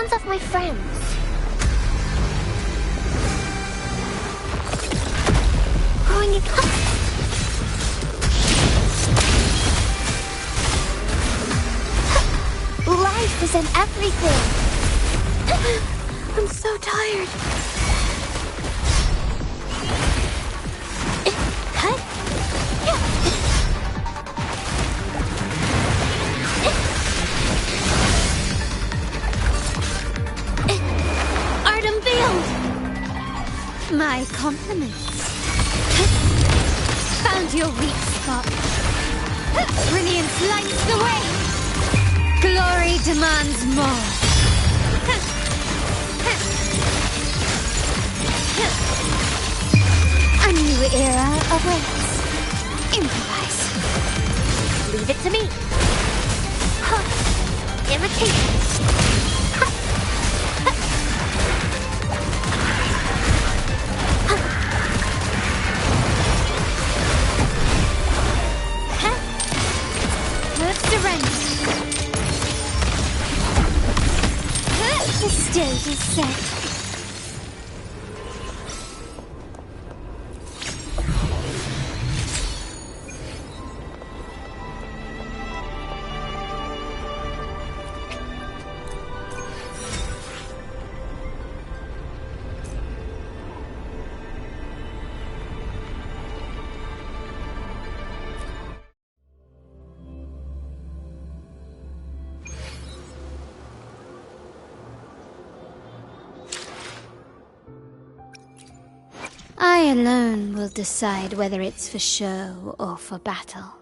remains of my friends. Growing up. Life is in everything. I'm so tired. Art unveiled. My compliments. Found your weak spot. Brilliance lights the way. Glory demands more. A new era awaits. Improvise. Leave it to me. Imitation. Surrender. The stage is set. I alone will decide whether it's for show or for battle.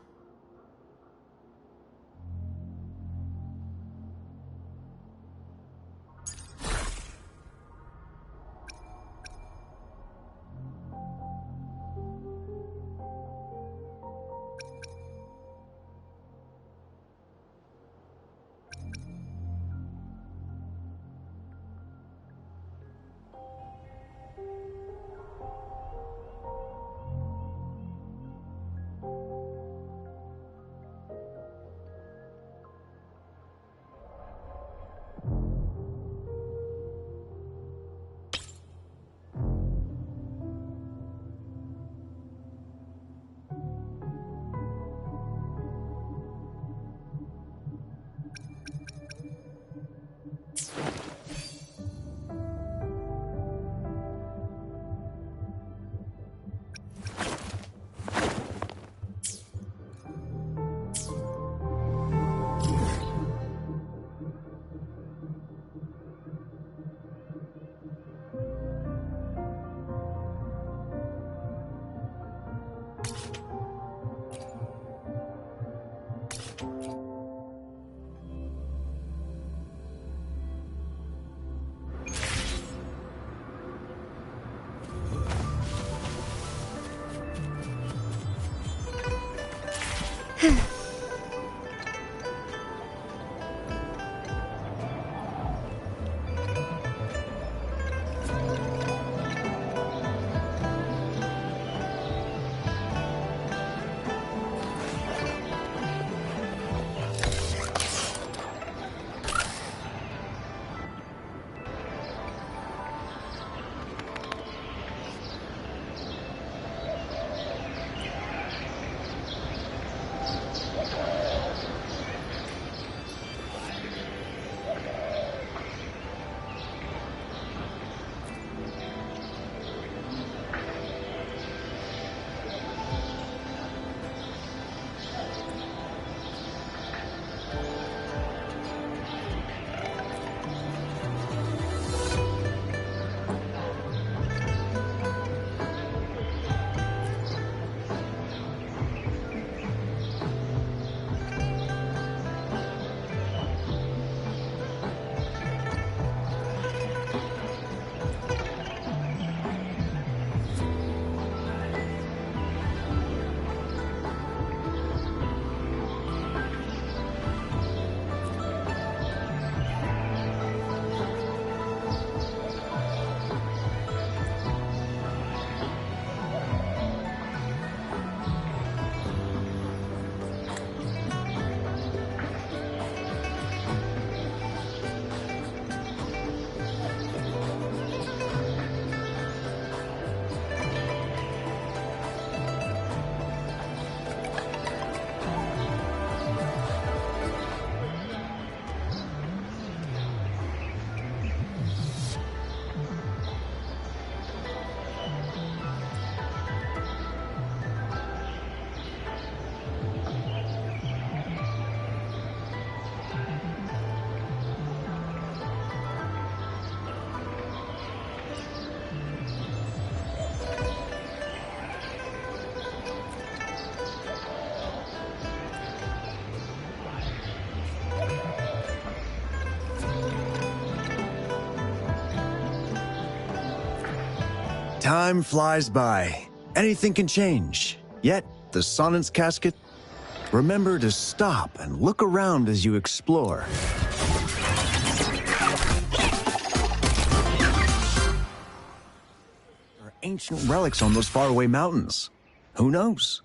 Time flies by. Anything can change. Yet, the Sonnet's casket? Remember to stop and look around as you explore. There are ancient relics on those faraway mountains. Who knows?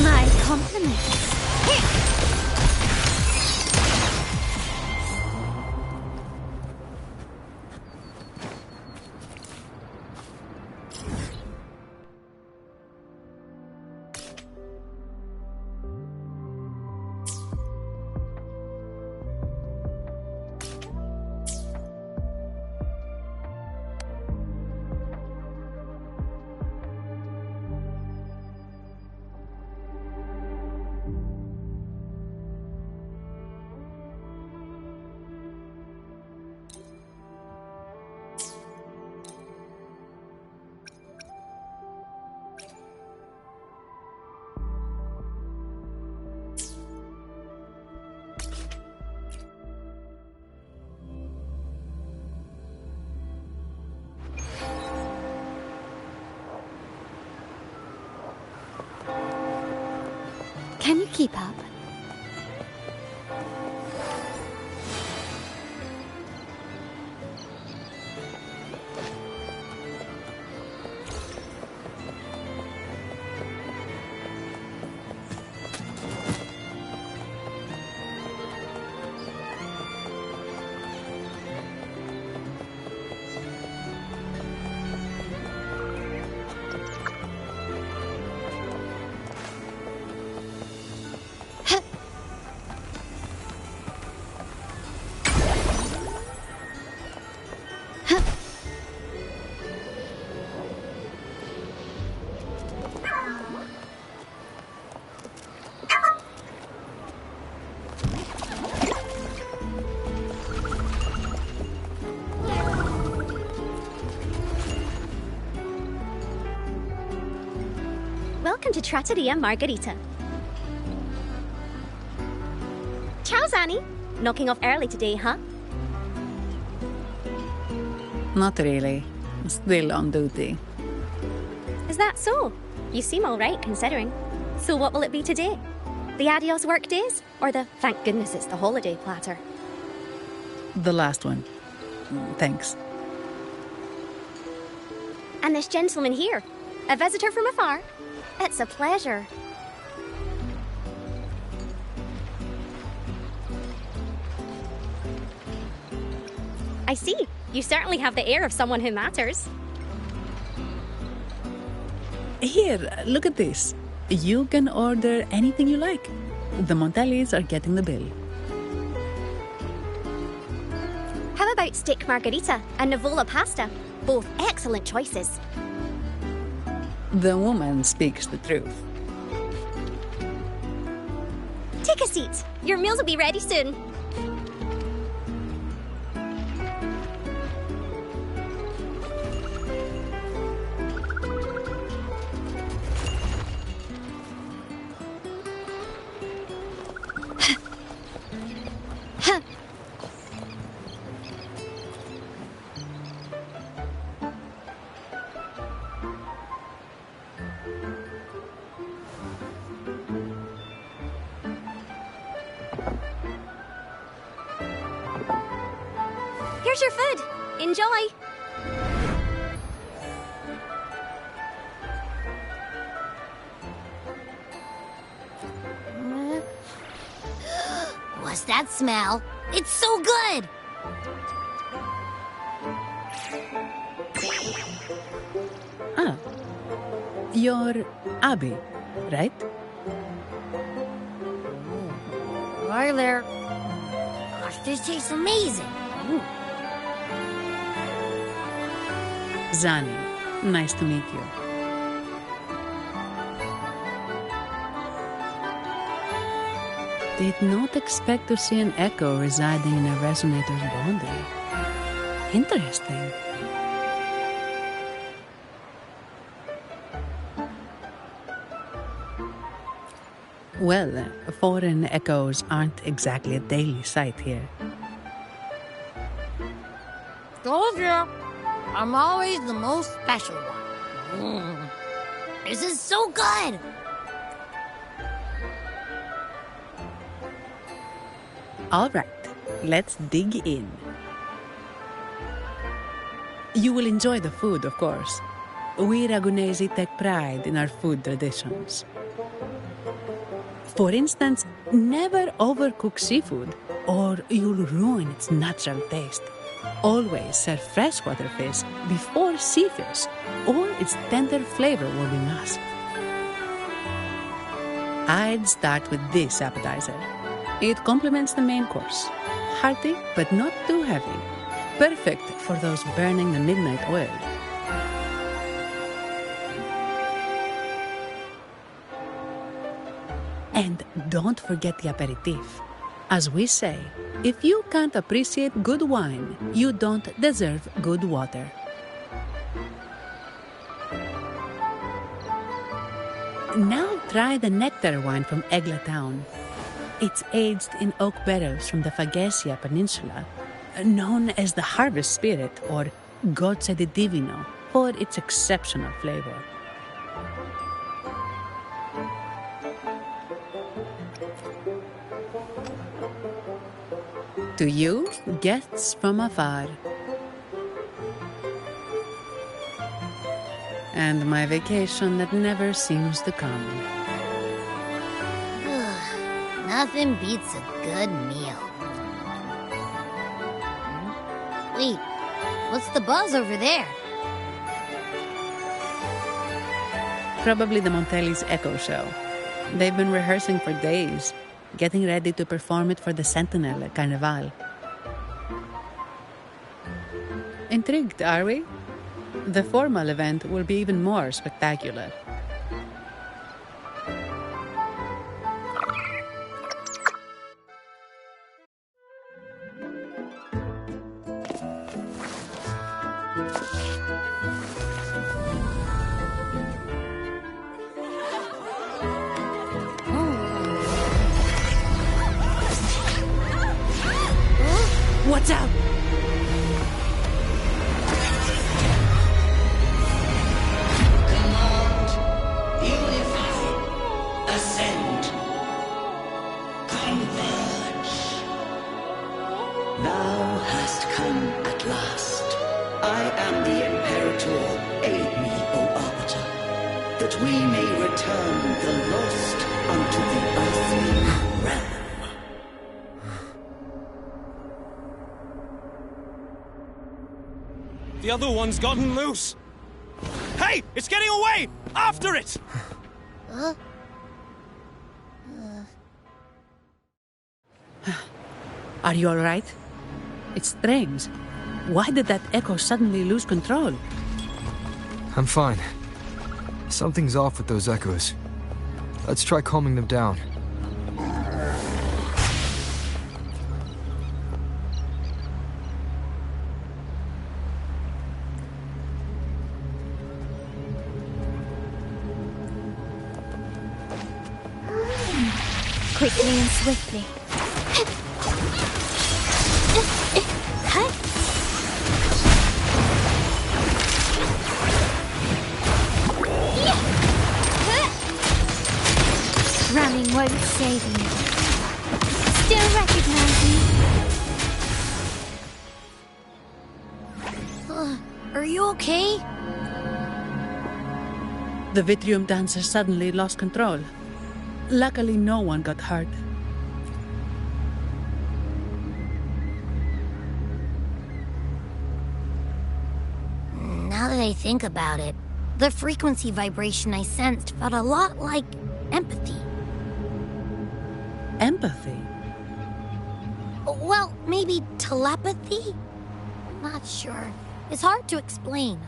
My compliments. Can you keep up? Welcome to Trattoria Margherita. Ciao, Zanni. Knocking off early today, huh? Not really. Still on duty. Is that so? You seem all right, considering. So what will it be today? The adios work days? Or the thank goodness it's the holiday platter? The last one. Thanks. And this gentleman here, a visitor from afar? It's a pleasure. I see. You certainly have the air of someone who matters. Here, look at this. You can order anything you like. The Montellis are getting the bill. How about steak margarita and Nivola pasta? Both excellent choices. The woman speaks the truth. Take a seat. Your meals will be ready soon. Here's your food. Enjoy. What's that smell? It's so good! Ah, you're Abby, right? Hi there. Gosh, this tastes amazing. Zani, nice to meet you. Did not expect to see an echo residing in a resonator's body. Interesting. Well, foreign echoes aren't exactly a daily sight here. Told you. I'm always the most special one. This is so good! All right, let's dig in. You will enjoy the food, of course. We Ragunesi take pride in our food traditions. For instance, never overcook seafood, or you'll ruin its natural taste. Always serve freshwater fish before sea fish, or its tender flavor will be masked. I'd start with this appetizer. It complements the main course. Hearty, but not too heavy. Perfect for those burning the midnight oil. And don't forget the aperitif. As we say, if you can't appreciate good wine, you don't deserve good water. Now try the nectar wine from Egla Town. It's aged in oak barrels from the Faghesia Peninsula, known as the Harvest Spirit or Gozze di Divino for its exceptional flavor. To you, guests from afar. And my vacation that never seems to come. Nothing beats a good meal. Wait, what's the buzz over there? Probably the Montelli's Echo Show. They've been rehearsing for days, getting ready to perform it for the Sentinel at Carnival. Intrigued, are we? The formal event will be even more spectacular. Watch out! Command, unify, ascend, converge. Thou hast come at last. I am the Imperator. Aid me, O Arbiter, that we may return the lost unto the earthly realm. The other one's gotten loose. Hey, it's getting away! After it! Are you all right? It's strange. Why did that echo suddenly lose control? I'm fine. Something's off with those echoes. Let's try calming them down. Quickly and swiftly. Running won't save you. Still recognize me? Are you okay? The Vitrium dancer suddenly lost control. Luckily, no one got hurt. Now that I think about it, the frequency vibration I sensed felt a lot like empathy. Empathy? Well, maybe telepathy? Not sure. It's hard to explain.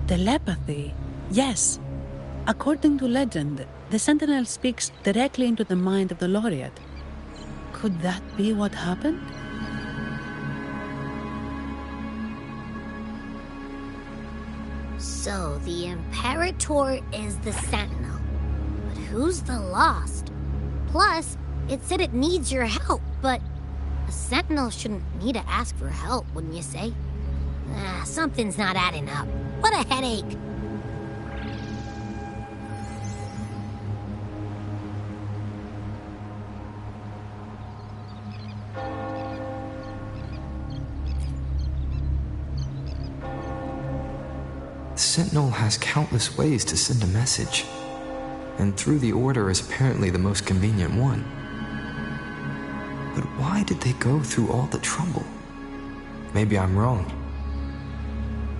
Telepathy? Yes. According to legend, the Sentinel speaks directly into the mind of the Laureate. Could that be what happened? So, the Imperator is the Sentinel. But who's the Lost? Plus, it said it needs your help, but a Sentinel shouldn't need to ask for help, wouldn't you say? Something's not adding up. What a headache. The Sentinel has countless ways to send a message, and through the Order is apparently the most convenient one. But why did they go through all the trouble? Maybe I'm wrong.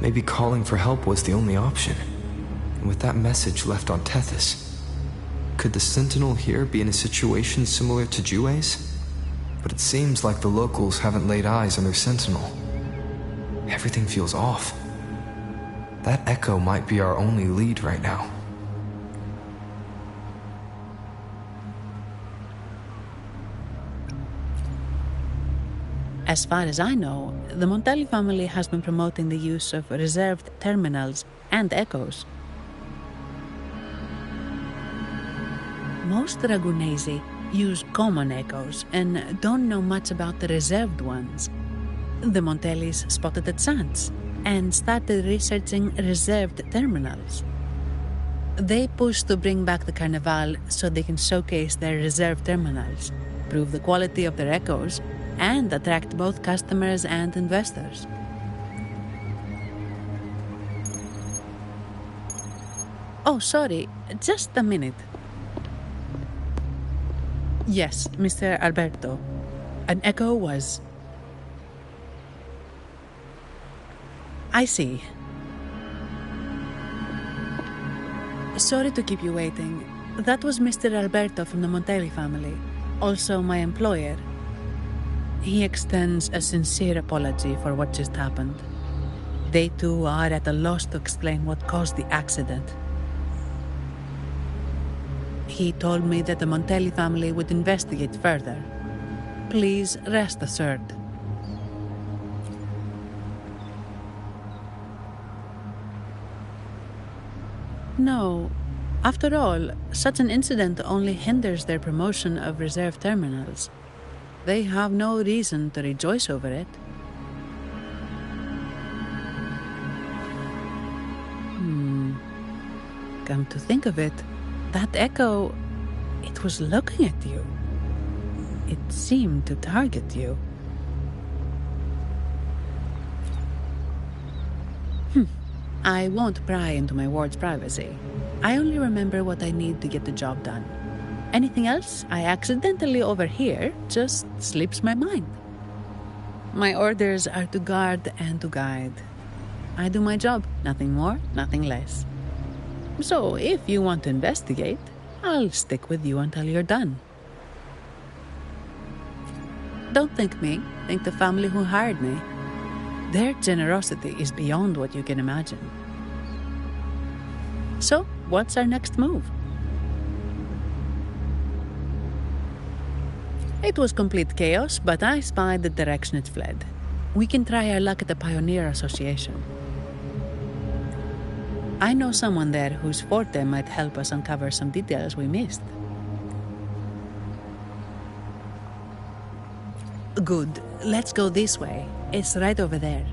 Maybe calling for help was the only option. And with that message left on Tethys, could the Sentinel here be in a situation similar to Jue's? But it seems like the locals haven't laid eyes on their Sentinel. Everything feels off. That echo might be our only lead right now. As far as I know, the Montelli family has been promoting the use of reserved terminals and echoes. Most Dragonesi use common echoes and don't know much about the reserved ones. The Montellis spotted a chance and started researching reserved terminals. They pushed to bring back the Carnival so they can showcase their reserved terminals, prove the quality of their echoes, and attract both customers and investors. Oh, sorry, just a minute. Yes, Mr. Alberto. An echo was... I see. Sorry to keep you waiting. That was Mr. Alberto from the Montelli family, also my employer. He extends a sincere apology for what just happened. They too are at a loss to explain what caused the accident. He told me that the Montelli family would investigate further. Please rest assured. No. After all, such an incident only hinders their promotion of reserve terminals. They have no reason to rejoice over it. Come to think of it, that echo, it was looking at you. It seemed to target you. I won't pry into my ward's privacy. I only remember what I need to get the job done. Anything else I accidentally overhear just slips my mind. My orders are to guard and to guide. I do my job, nothing more, nothing less. So if you want to investigate, I'll stick with you until you're done. Don't thank me, thank the family who hired me. Their generosity is beyond what you can imagine. So, what's our next move? It was complete chaos, but I spied the direction it fled. We can try our luck at the Pioneer Association. I know someone there whose forte might help us uncover some details we missed. Good. Let's go this way. It's right over there.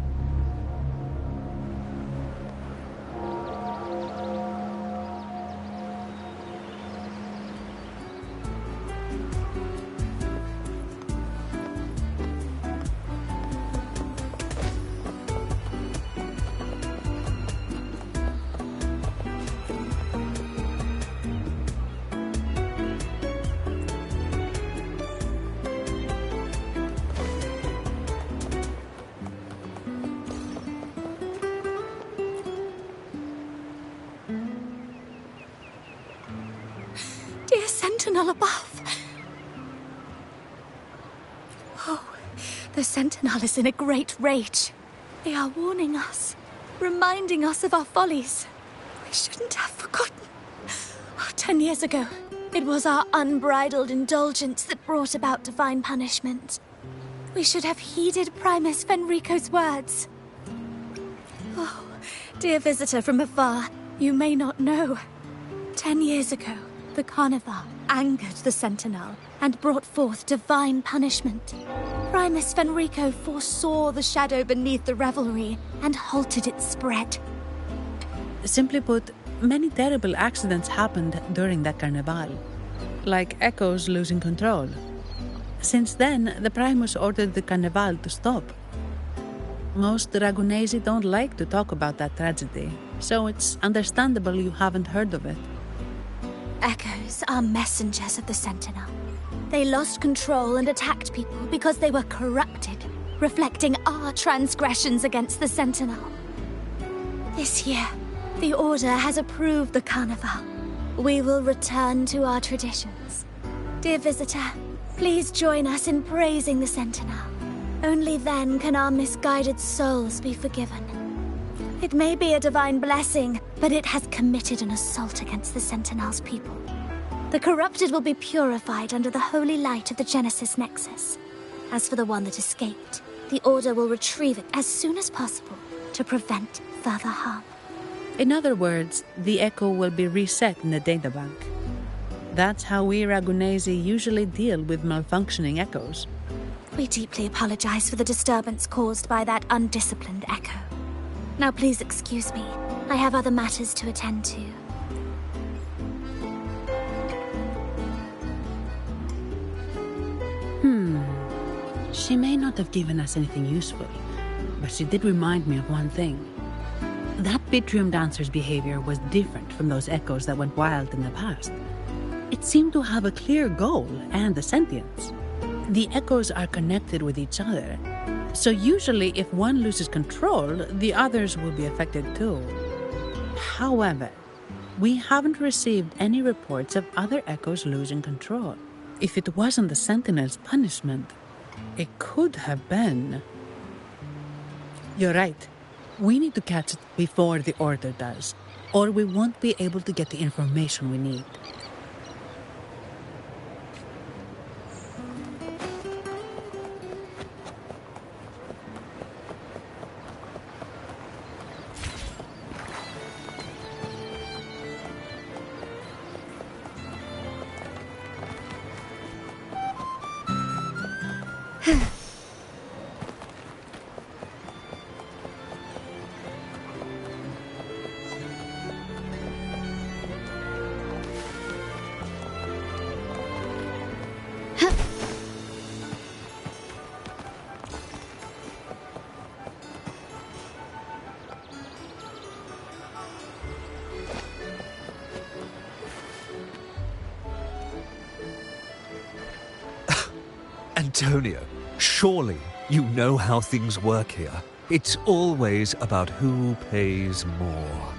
Dear Sentinel above. Oh, the Sentinel is in a great rage. They are warning us, reminding us of our follies. We shouldn't have forgotten. 10 years ago, it was our unbridled indulgence that brought about divine punishment. We should have heeded Primus Fenrico's words. Oh, dear visitor from afar, you may not know. 10 years ago, the Carnival angered the Sentinel and brought forth divine punishment. Primus Fenrico foresaw the shadow beneath the revelry and halted its spread. Simply put, many terrible accidents happened during that Carnival, like Echoes losing control. Since then, the Primus ordered the Carnival to stop. Most Dragonesi don't like to talk about that tragedy, so it's understandable you haven't heard of it. Echoes are messengers of the Sentinel. They lost control and attacked people because they were corrupted, reflecting our transgressions against the Sentinel. This year, the Order has approved the Carnival. We will return to our traditions. Dear visitor, please join us in praising the Sentinel. Only then can our misguided souls be forgiven. It may be a divine blessing, but it has committed an assault against the Sentinel's people. The corrupted will be purified under the holy light of the Genesis Nexus. As for the one that escaped, the Order will retrieve it as soon as possible to prevent further harm. In other words, the Echo will be reset in the databank. That's how we Ragunesi usually deal with malfunctioning Echoes. We deeply apologize for the disturbance caused by that undisciplined Echo. Now please excuse me. I have other matters to attend to. She may not have given us anything useful, but she did remind me of one thing. That Bitrium dancer's behavior was different from those Echoes that went wild in the past. It seemed to have a clear goal and a sentience. The Echoes are connected with each other, so usually if one loses control, the others will be affected too. However, we haven't received any reports of other Echoes losing control. If it wasn't the Sentinel's punishment, it could have been. You're right. We need to catch it before the Order does, or we won't be able to get the information we need. Antonio, surely you know how things work here. It's always about who pays more.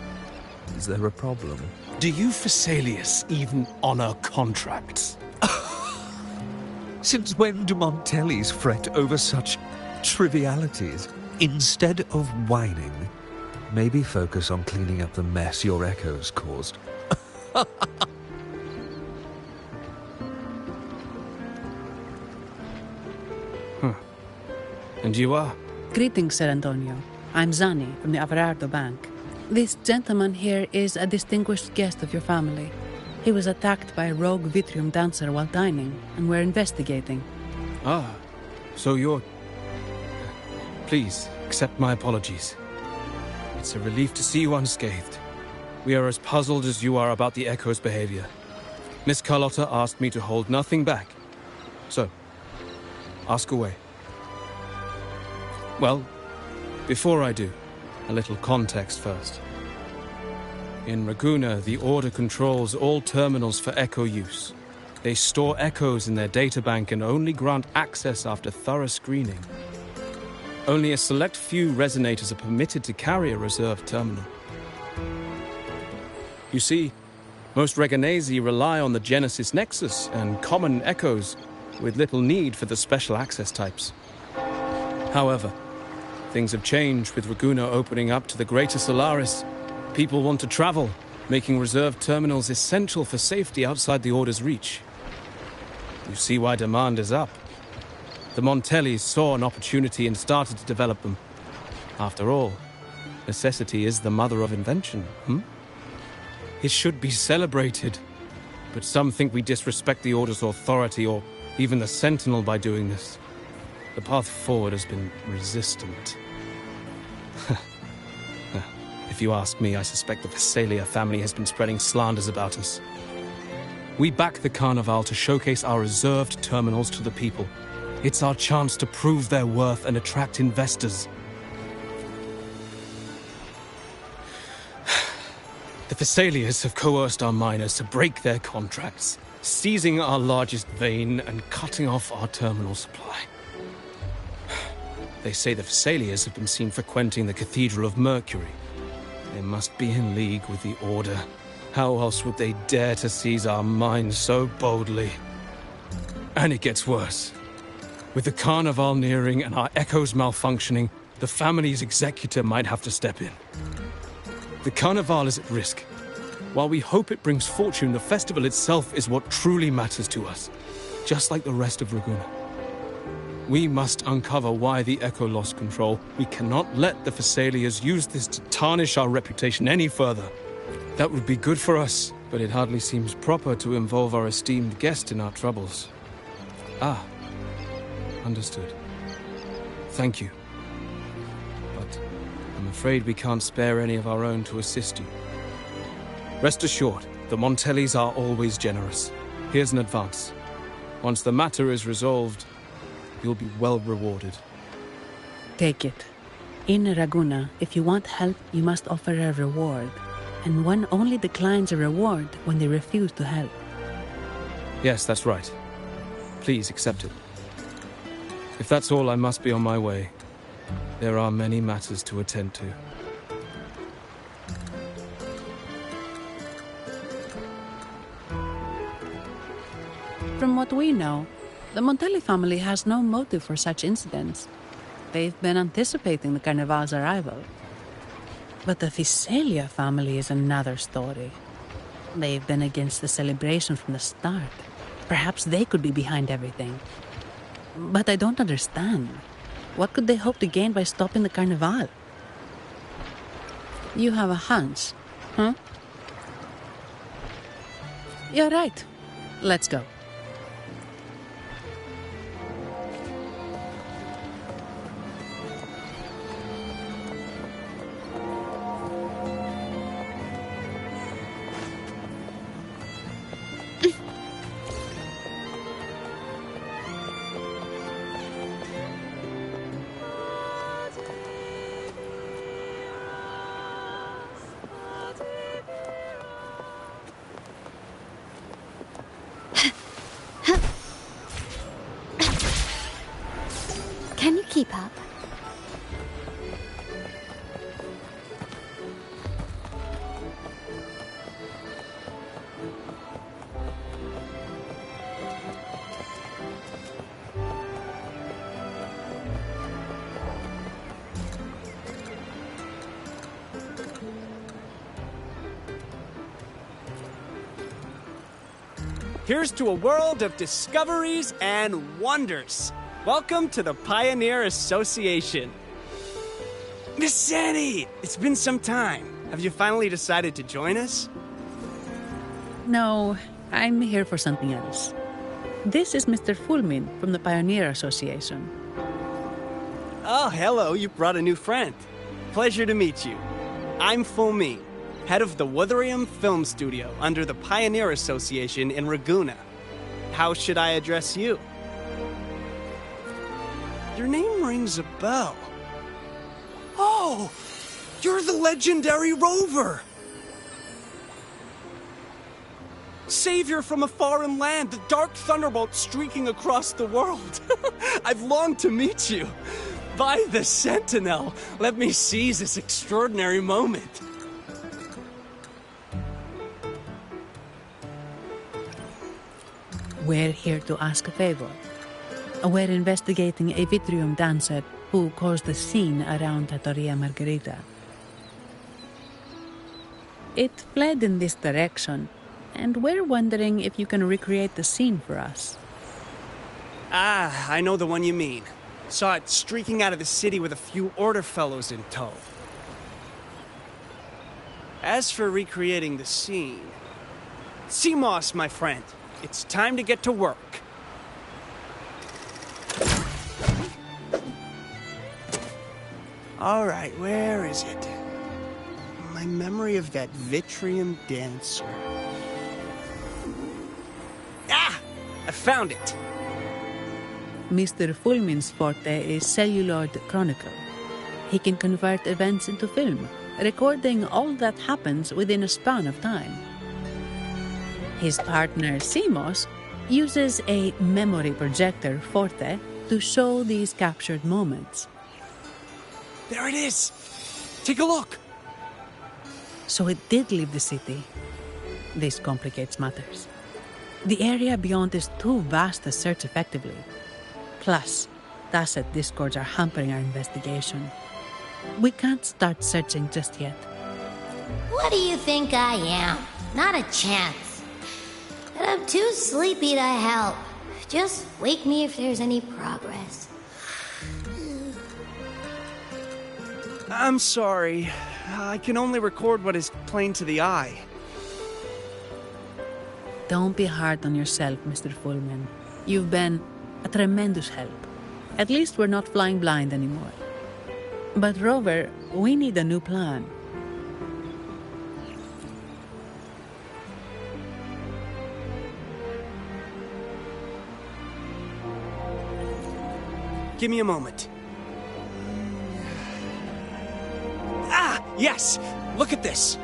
Is there a problem? Do you Phasaelius even honor contracts? Since when do Montellis fret over such trivialities? Instead of whining, maybe focus on cleaning up the mess your echoes caused. And you are? Greetings, Sir Antonio. I'm Zani from the Averardo Bank. This gentleman here is a distinguished guest of your family. He was attacked by a rogue Vitrium dancer while dining, and we're investigating. Ah, so you're... Please, accept my apologies. It's a relief to see you unscathed. We are as puzzled as you are about the Echo's behavior. Miss Carlotta asked me to hold nothing back. So, ask away. Well, before I do, a little context first. In Raguna, the Order controls all terminals for Echo use. They store Echoes in their databank and only grant access after thorough screening. Only a select few resonators are permitted to carry a reserved terminal. You see, most Reganesi rely on the Genesis Nexus and common Echoes, with little need for the special access types. However, things have changed with Raguna opening up to the Greater Solaris. People want to travel, making reserved terminals essential for safety outside the Order's reach. You see why demand is up. The Montellis saw an opportunity and started to develop them. After all, necessity is the mother of invention, It should be celebrated. But some think we disrespect the Order's authority or even the Sentinel by doing this. The path forward has been resistant. If you ask me, I suspect the Visalia family has been spreading slanders about us. We back the Carnival to showcase our reserved terminals to the people. It's our chance to prove their worth and attract investors. The Visalias have coerced our miners to break their contracts, seizing our largest vein and cutting off our terminal supply. They say the Visalias have been seen frequenting the Cathedral of Mercury. They must be in league with the Order. How else would they dare to seize our mines so boldly? And it gets worse. With the Carnival nearing and our Echoes malfunctioning, the family's executor might have to step in. The Carnival is at risk. While we hope it brings fortune, the festival itself is what truly matters to us, just like the rest of Raguna. We must uncover why the Echo lost control. We cannot let the Visalias use this to tarnish our reputation any further. That would be good for us, but it hardly seems proper to involve our esteemed guest in our troubles. Ah, understood. Thank you. But I'm afraid we can't spare any of our own to assist you. Rest assured, the Montellis are always generous. Here's an advance. Once the matter is resolved, you'll be well rewarded. Take it. In Raguna, if you want help, you must offer a reward. And one only declines a reward when they refuse to help. Yes, that's right. Please accept it. If that's all, I must be on my way. There are many matters to attend to. From what we know, the Montelli family has no motive for such incidents. They've been anticipating the Carnival's arrival. But the Visalia family is another story. They've been against the celebration from the start. Perhaps they could be behind everything. But I don't understand. What could they hope to gain by stopping the Carnival? You have a hunch, huh? You're right. Let's go. Can you keep up? Here's to a world of discoveries and wonders. Welcome to the Pioneer Association. Miss Sandy, it's been some time. Have you finally decided to join us? No, I'm here for something else. This is Mr. Fulmin from the Pioneer Association. Oh, hello, you brought a new friend. Pleasure to meet you. I'm Fulmin, head of the Wuthering Film Studio under the Pioneer Association in Ragusa. How should I address you? Your name rings a bell. Oh, you're the legendary Rover! Savior from a foreign land, the dark thunderbolt streaking across the world. I've longed to meet you. By the Sentinel, let me seize this extraordinary moment. We're here to ask a favor. We're investigating a Vitrium dancer who caused a scene around Trattoria Margherita. It fled in this direction, and we're wondering if you can recreate the scene for us. Ah, I know the one you mean. Saw it streaking out of the city with a few order fellows in tow. As for recreating the scene... CMOS, my friend, it's time to get to work. All right, where is it? My memory of that Vitrium dancer. Ah! I found it! Mr. Fulmin's forte is celluloid chronicle. He can convert events into film, recording all that happens within a span of time. His partner, CMOS, uses a memory projector forte to show these captured moments. There it is! Take a look! So it did leave the city. This complicates matters. The area beyond is too vast to search effectively. Plus, tacet discords are hampering our investigation. We can't start searching just yet. What do you think I am? Not a chance. And I'm too sleepy to help. Just wake me if there's any progress. I'm sorry. I can only record what is plain to the eye. Don't be hard on yourself, Mr. Fulmin. You've been a tremendous help. At least we're not flying blind anymore. But Rover, we need a new plan. Give me a moment. Ah, yes! Look at this!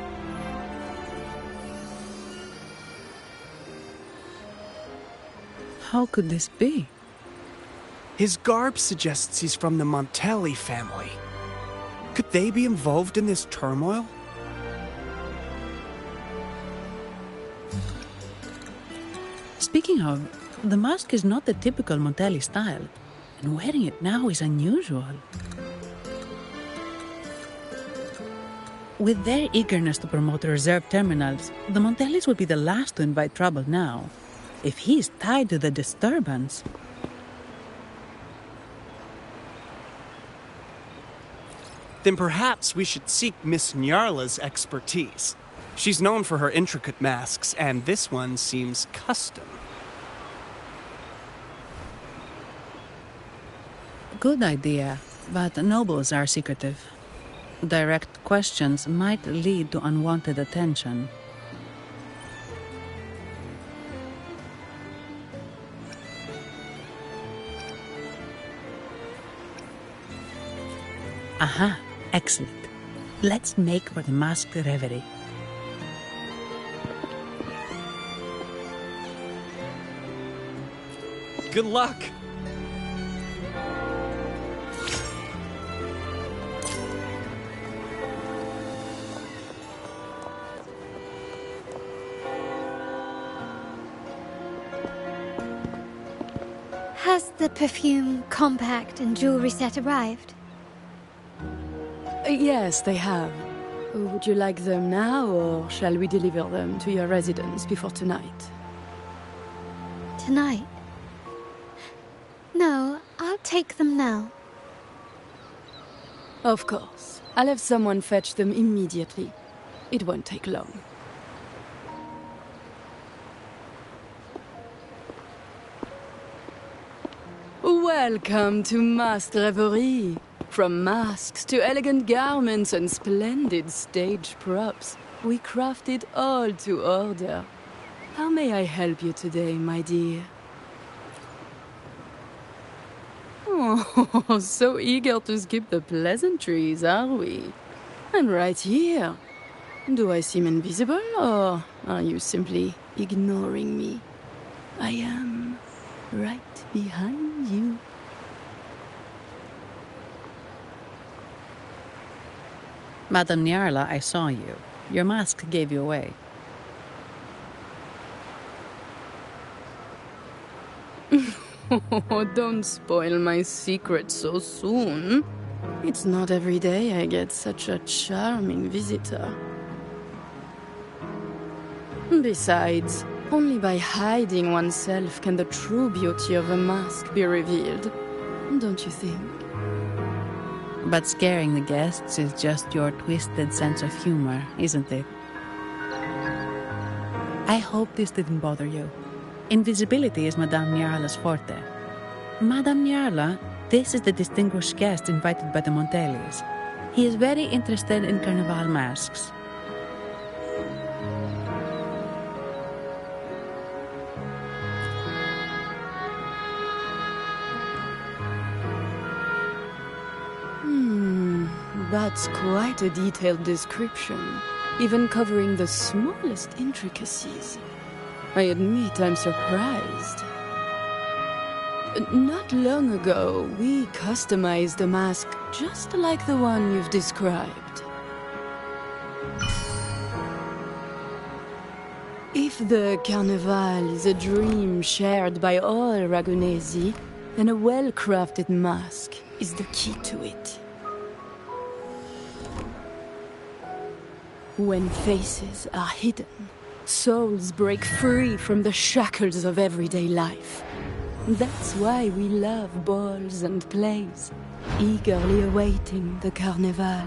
How could this be? His garb suggests he's from the Montelli family. Could they be involved in this turmoil? Speaking of, the mask is not the typical Montelli style, and wearing it now is unusual. With their eagerness to promote reserve terminals, the Montellis would be the last to invite trouble now. If he's tied to the disturbance... Then perhaps we should seek Miss Nyarla's expertise. She's known for her intricate masks, and this one seems custom. Good idea, but nobles are secretive. Direct questions might lead to unwanted attention. Aha, excellent. Let's make for the masked reverie. Good luck! Has the perfume, compact, and jewelry set arrived? Yes, they have. Would you like them now, or shall we deliver them to your residence before tonight? Would you like them now, or shall we deliver them to your residence before tonight? Good luck. Has the perfume, compact, and jewelry set arrived? Yes, they have. Would you like them now, or shall we deliver them to your residence before tonight? tonight. No, I'll take them now. Of course. I'll have someone fetch them immediately. It won't take long. Welcome to Masked Reverie. From masks to elegant garments and splendid stage props, we craft it all to order. How may I help you today, my dear? Oh, so eager to skip the pleasantries, are we? I'm right here. Do I seem invisible, or are you simply ignoring me? I am right behind you. Madame Nyarla, I saw you. Your mask gave you away. Oh, don't spoil my secret so soon. It's not every day I get such a charming visitor. Besides, only by hiding oneself can the true beauty of a mask be revealed. Don't you think? But scaring the guests is just your twisted sense of humor, isn't it? I hope this didn't bother you. Invisibility is Madame Nyarla's forte. Madame Nyarla, this is the distinguished guest invited by the Montelis. He is very interested in carnival masks. That's quite a detailed description, even covering the smallest intricacies. I admit I'm surprised. Not long ago, we customized a mask just like the one you've described. If the Carnival is a dream shared by all Ragunesi, then a well-crafted mask is the key to it. When faces are hidden, souls break free from the shackles of everyday life. That's why we love balls and plays, eagerly awaiting the Carnival.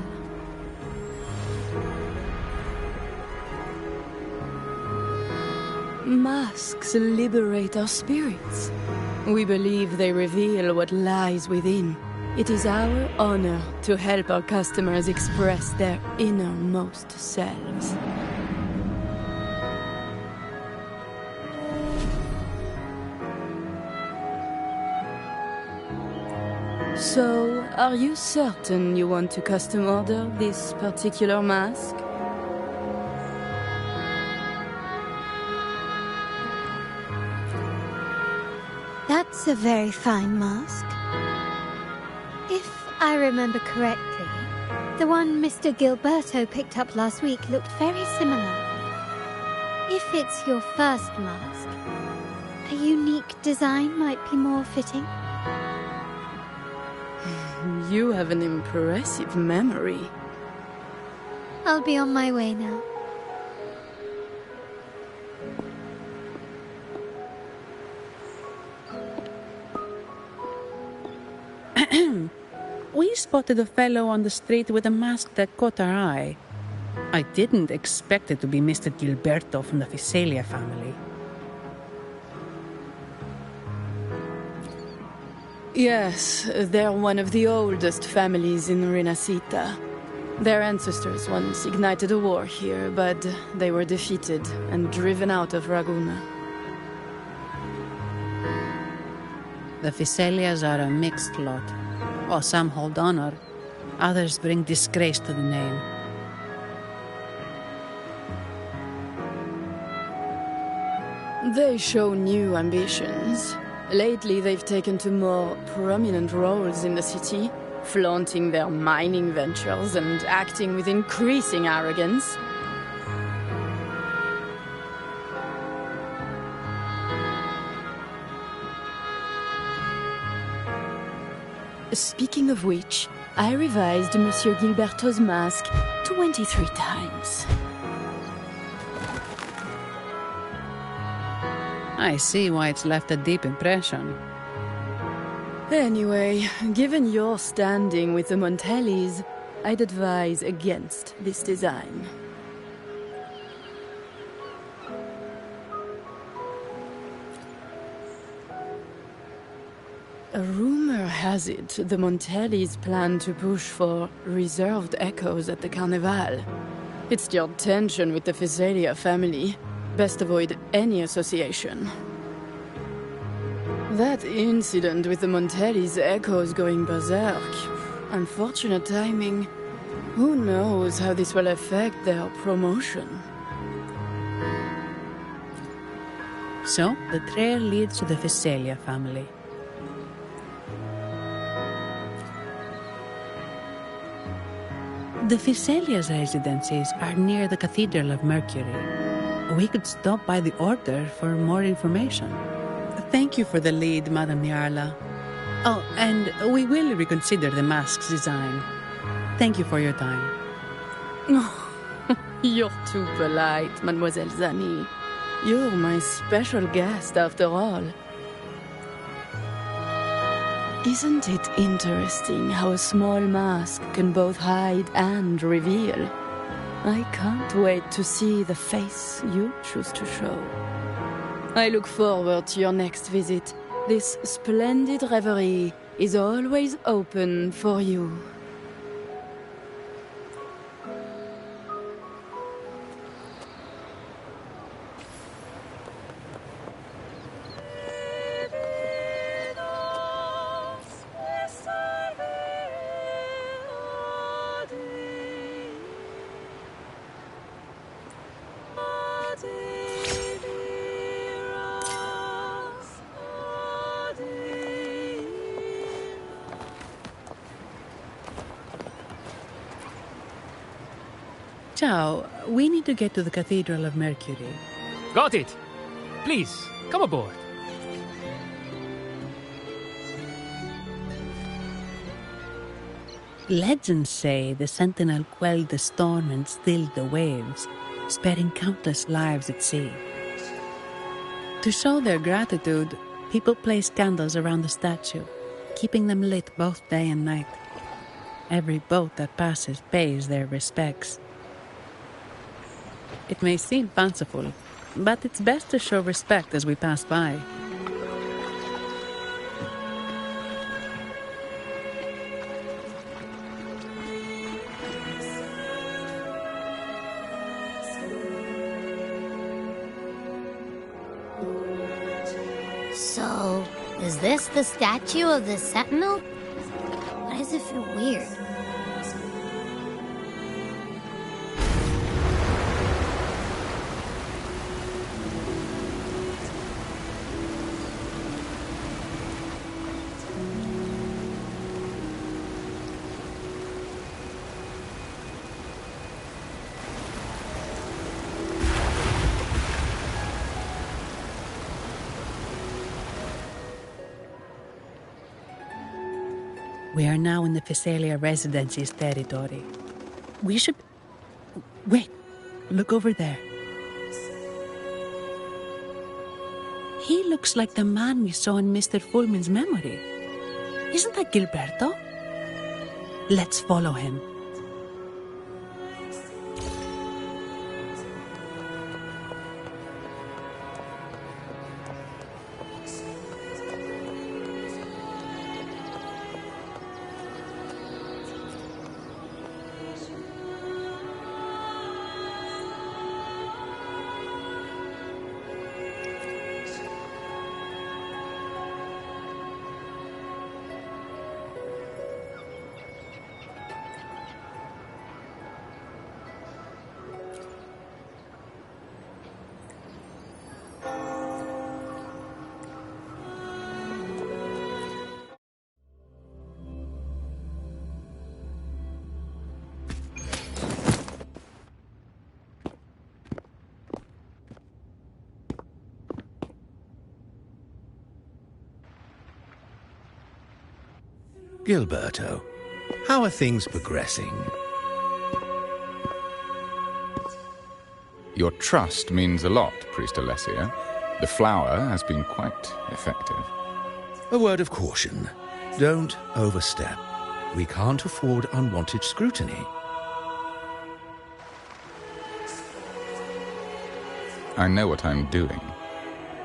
Masks liberate our spirits. We believe they reveal what lies within. It is our honor to help our customers express their innermost selves. So, are you certain you want to custom order this particular mask? That's a very fine mask. If I remember correctly, the one Mr. Gilberto picked up last week looked very similar. If it's your first mask, a unique design might be more fitting. You have an impressive memory. I'll be on my way now. We spotted a fellow on the street with a mask that caught our eye. I didn't expect it to be Mr. Gilberto from the Fisalia family. Yes, they're one of the oldest families in Renacita. Their ancestors once ignited a war here, but they were defeated and driven out of Ragunna. The Fisalias are a mixed lot. Oh, some hold honor, others bring disgrace to the name. They show new ambitions. Lately, they've taken to more prominent roles in the city, flaunting their mining ventures and acting with increasing arrogance. Speaking of which, I revised Monsieur Gilberto's mask 23 times. I see why it's left a deep impression. Anyway, given your standing with the Montellis, I'd advise against this design. A rumor has it the Montellis plan to push for reserved echoes at the Carnival. It stirred tension with the Physalia family. Best avoid any association. That incident with the Montellis' echoes going berserk. Unfortunate timing. Who knows how this will affect their promotion? So, the trail leads to the Physalia family. The Physalia's residences are near the Cathedral of Mercury. We could stop by the Order for more information. Thank you for the lead, Madame Nyarla. Oh, and we will reconsider the mask's design. Thank you for your time. You're too polite, Mademoiselle Zani. You're my special guest, after all. Isn't it interesting how a small mask can both hide and reveal? I can't wait to see the face you choose to show. I look forward to your next visit. This splendid reverie is always open for you. Ciao, we need to get to the Cathedral of Mercury. Got it! Please, come aboard. Legends say the Sentinel quelled the storm and stilled the waves, sparing countless lives at sea. To show their gratitude, people place candles around the statue, keeping them lit both day and night. Every boat that passes pays their respects. It may seem fanciful, but it's best to show respect as we pass by. So, is this the statue of the Sentinel? Why does it feel weird? We are now in the Physalia Residency's territory. We should... Wait, look over there. He looks like the man we saw in Mr. Fulmin's memory. Isn't that Gilberto? Let's follow him. Gilberto, how are things progressing? Your trust means a lot, Priest Alessia. The flour has been quite effective. A word of caution. Don't overstep. We can't afford unwanted scrutiny. I know what I'm doing.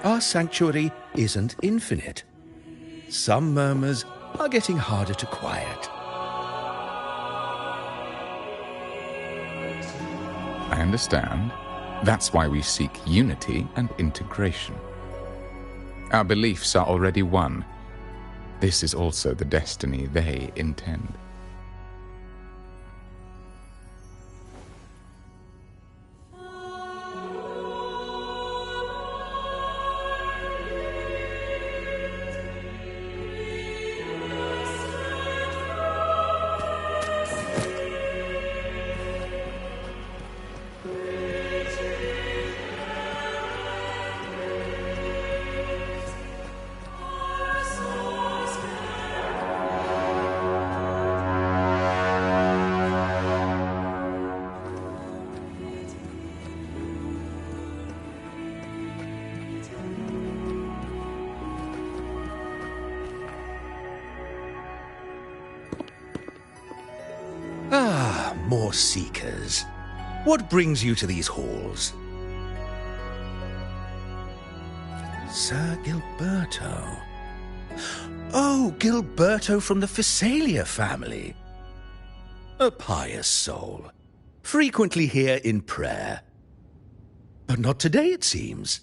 Our sanctuary isn't infinite. Some murmurs are getting harder to quiet. I understand. That's why we seek unity and integration. Our beliefs are already one. This is also the destiny they intend. More seekers. What brings you to these halls? Sir Gilberto. Oh, Gilberto from the Physalia family. A pious soul. Frequently here in prayer. But not today, it seems.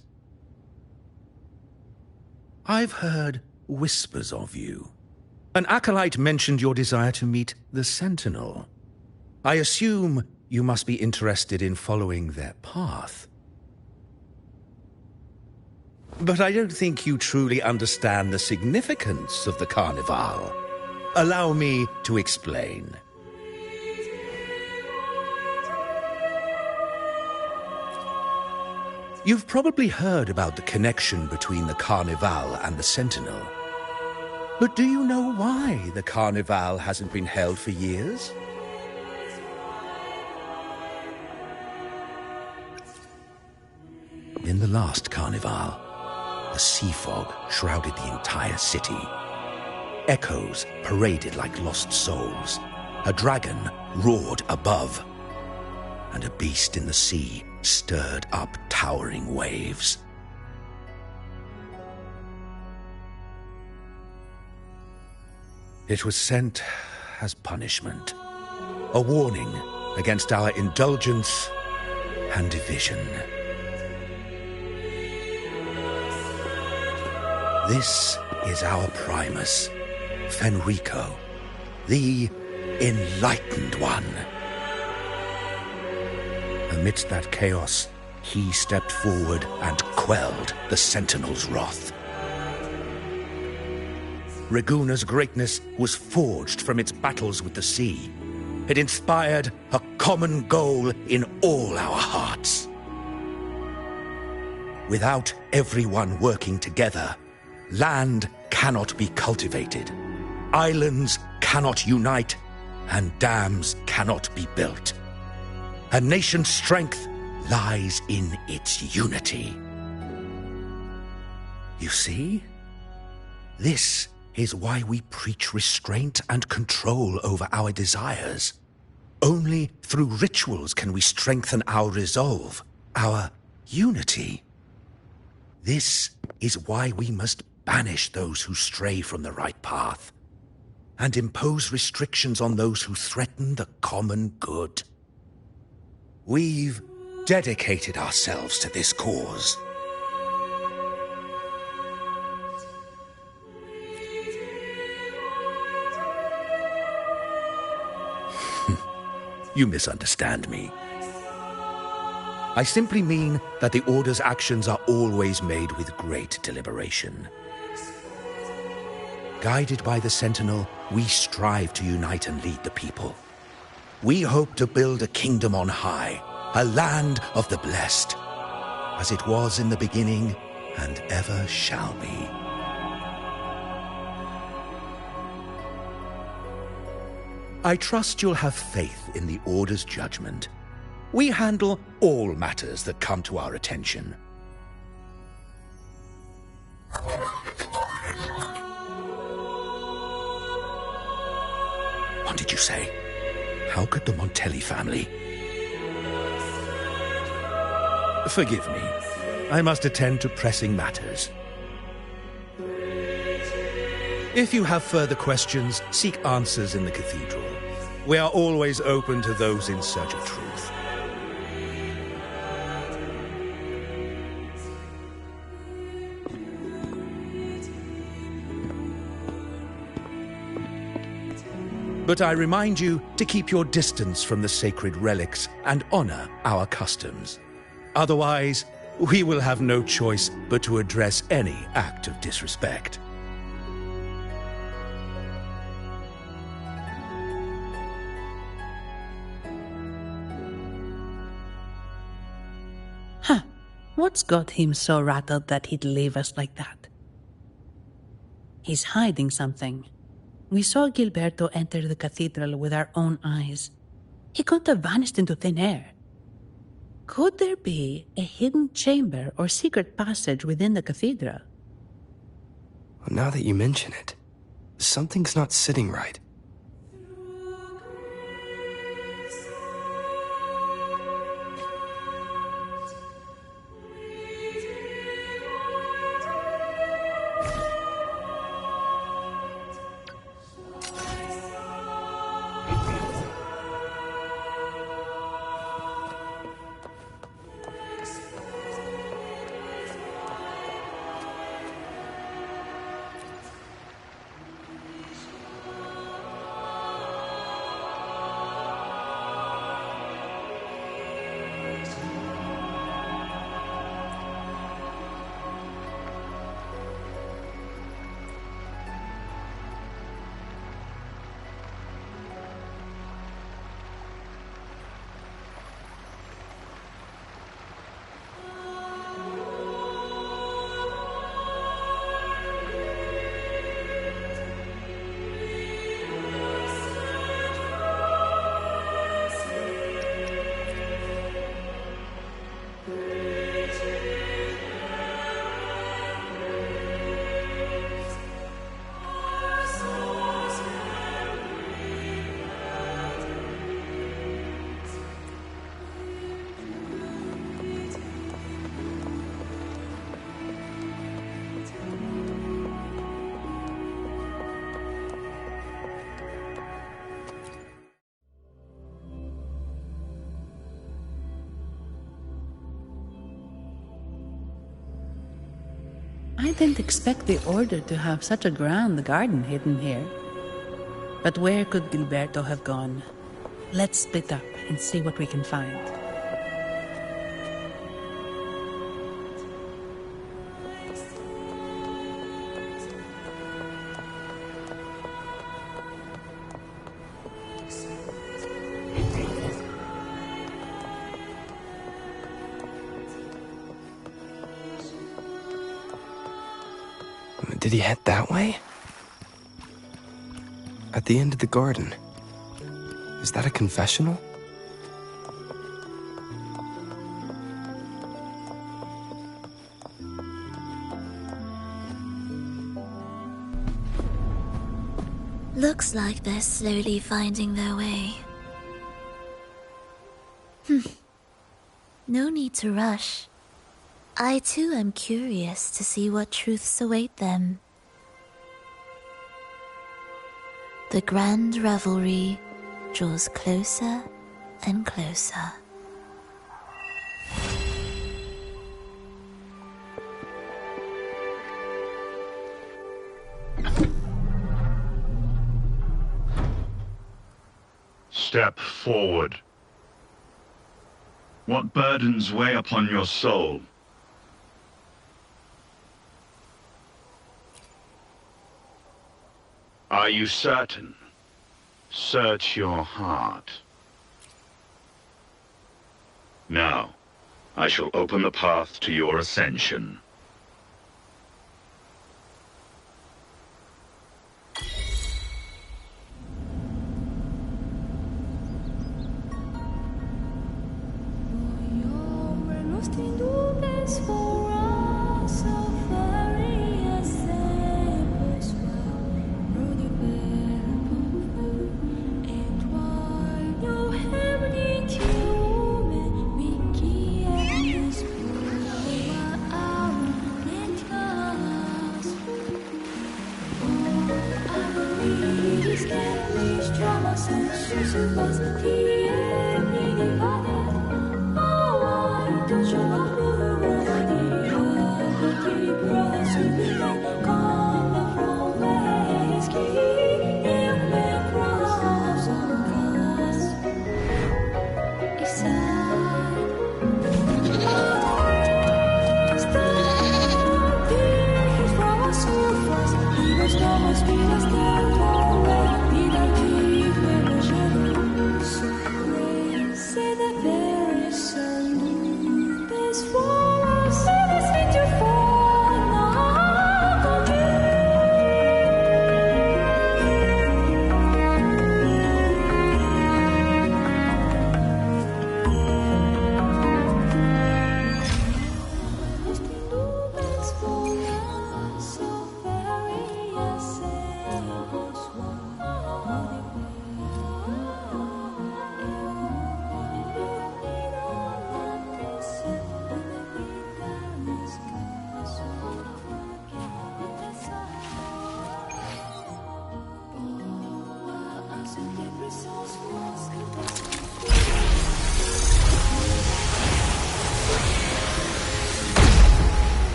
I've heard whispers of you. An acolyte mentioned your desire to meet the Sentinel. I assume you must be interested in following their path. But I don't think you truly understand the significance of the Carnival. Allow me to explain. You've probably heard about the connection between the Carnival and the Sentinel. But do you know why the Carnival hasn't been held for years? In the last Carnival, the sea fog shrouded the entire city. Echoes paraded like lost souls. A dragon roared above, and a beast in the sea stirred up towering waves. It was sent as punishment, a warning against our indulgence and division. This is our Primus, Fenrico, the Enlightened One. Amidst that chaos, he stepped forward and quelled the Sentinel's wrath. Raguna's greatness was forged from its battles with the sea. It inspired a common goal in all our hearts. Without everyone working together, land cannot be cultivated, islands cannot unite, and dams cannot be built. A nation's strength lies in its unity. You see? This is why we preach restraint and control over our desires. Only through rituals can we strengthen our resolve, our unity. This is why we must banish those who stray from the right path, and impose restrictions on those who threaten the common good. We've dedicated ourselves to this cause. You misunderstand me. I simply mean that the Order's actions are always made with great deliberation. Guided by the Sentinel, we strive to unite and lead the people. We hope to build a kingdom on high, a land of the blessed, as it was in the beginning and ever shall be. I trust you'll have faith in the Order's judgment. We handle all matters that come to our attention. What did you say? How could the Montelli family? Forgive me. I must attend to pressing matters. If you have further questions, seek answers in the cathedral. We are always open to those in search of truth. But I remind you to keep your distance from the sacred relics and honor our customs. Otherwise, we will have no choice but to address any act of disrespect. Huh. What's got him so rattled that he'd leave us like that? He's hiding something. We saw Gilberto enter the cathedral with our own eyes. He couldn't have vanished into thin air. Could there be a hidden chamber or secret passage within the cathedral? Well, now that you mention it, something's not sitting right. I didn't expect the Order to have such a grand garden hidden here. But where could Gilberto have gone? Let's split up and see what we can find. Did he head that way? At the end of the garden. Is that a confessional? Looks like they're slowly finding their way. No need to rush. I too am curious to see what truths await them. The grand revelry draws closer and closer. Step forward. What burdens weigh upon your soul? Are you certain? Search your heart. Now, I shall open the path to your ascension.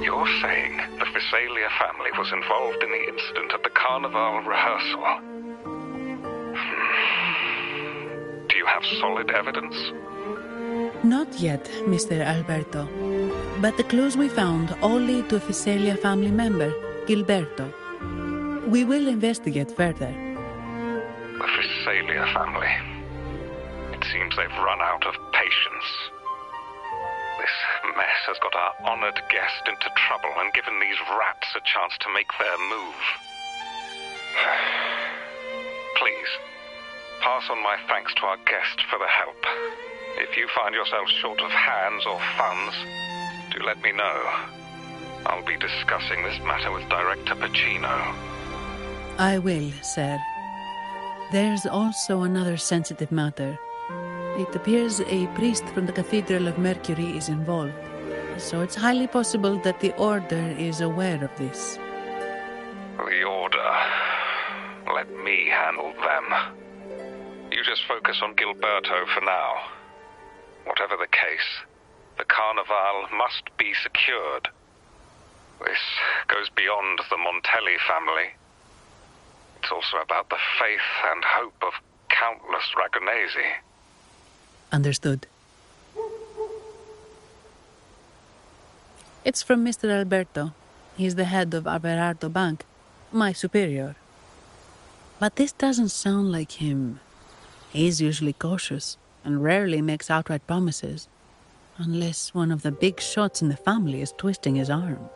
You're saying the Visalia family was involved in the incident at the Carnival rehearsal? Do you have solid evidence? Not yet, Mr. Alberto. But the clues we found all lead to a Visalia family member, Gilberto. We will investigate further. The Visalia family. It seems they've run out of patience. This mess has got our honored guest into trouble and given these rats a chance to make their move. Please, pass on my thanks to our guest for the help. If you find yourself short of hands or funds, do let me know. I'll be discussing this matter with Director Pacino. I will, sir. There's also another sensitive matter. It appears a priest from the Cathedral of Mercury is involved, so it's highly possible that the Order is aware of this. The Order. Let me handle them. You just focus on Gilberto for now. Whatever the case, the Carnival must be secured. This goes beyond the Montelli family. It's also about the faith and hope of countless Ragonesi. Understood. It's from Mr. Alberto. He's the head of Averardo Bank, my superior. But this doesn't sound like him. He's usually cautious and rarely makes outright promises, unless one of the big shots in the family is twisting his arm.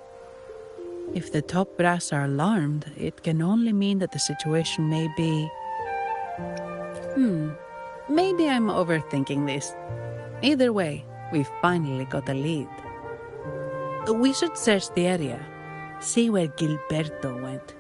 If the top brass are alarmed, it can only mean that the situation may be... Maybe I'm overthinking this. Either way, we've finally got a lead. We should search the area, see where Gilberto went.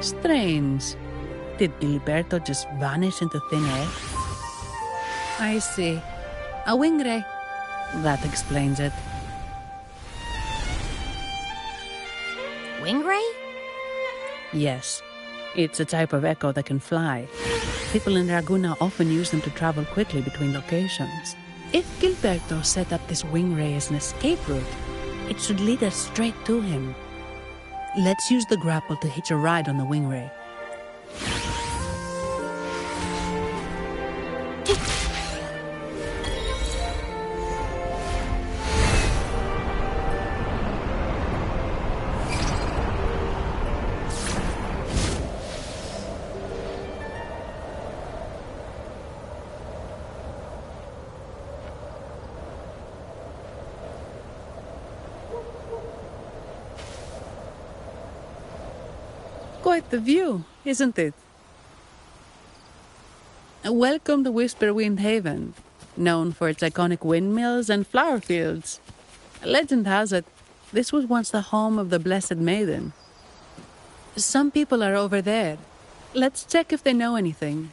Strange. Did Gilberto just vanish into thin air? I see. A wing ray. That explains it. Wing ray? Yes. It's a type of echo that can fly. People in Raguna often use them to travel quickly between locations. If Gilberto set up this wing ray as an escape route, it should lead us straight to him. Let's use the grapple to hitch a ride on the wing ray. Quite the view, isn't it? Welcome to Whisperwind Haven, known for its iconic windmills and flower fields. Legend has it, this was once the home of the Blessed Maiden. Some people are over there. Let's check if they know anything.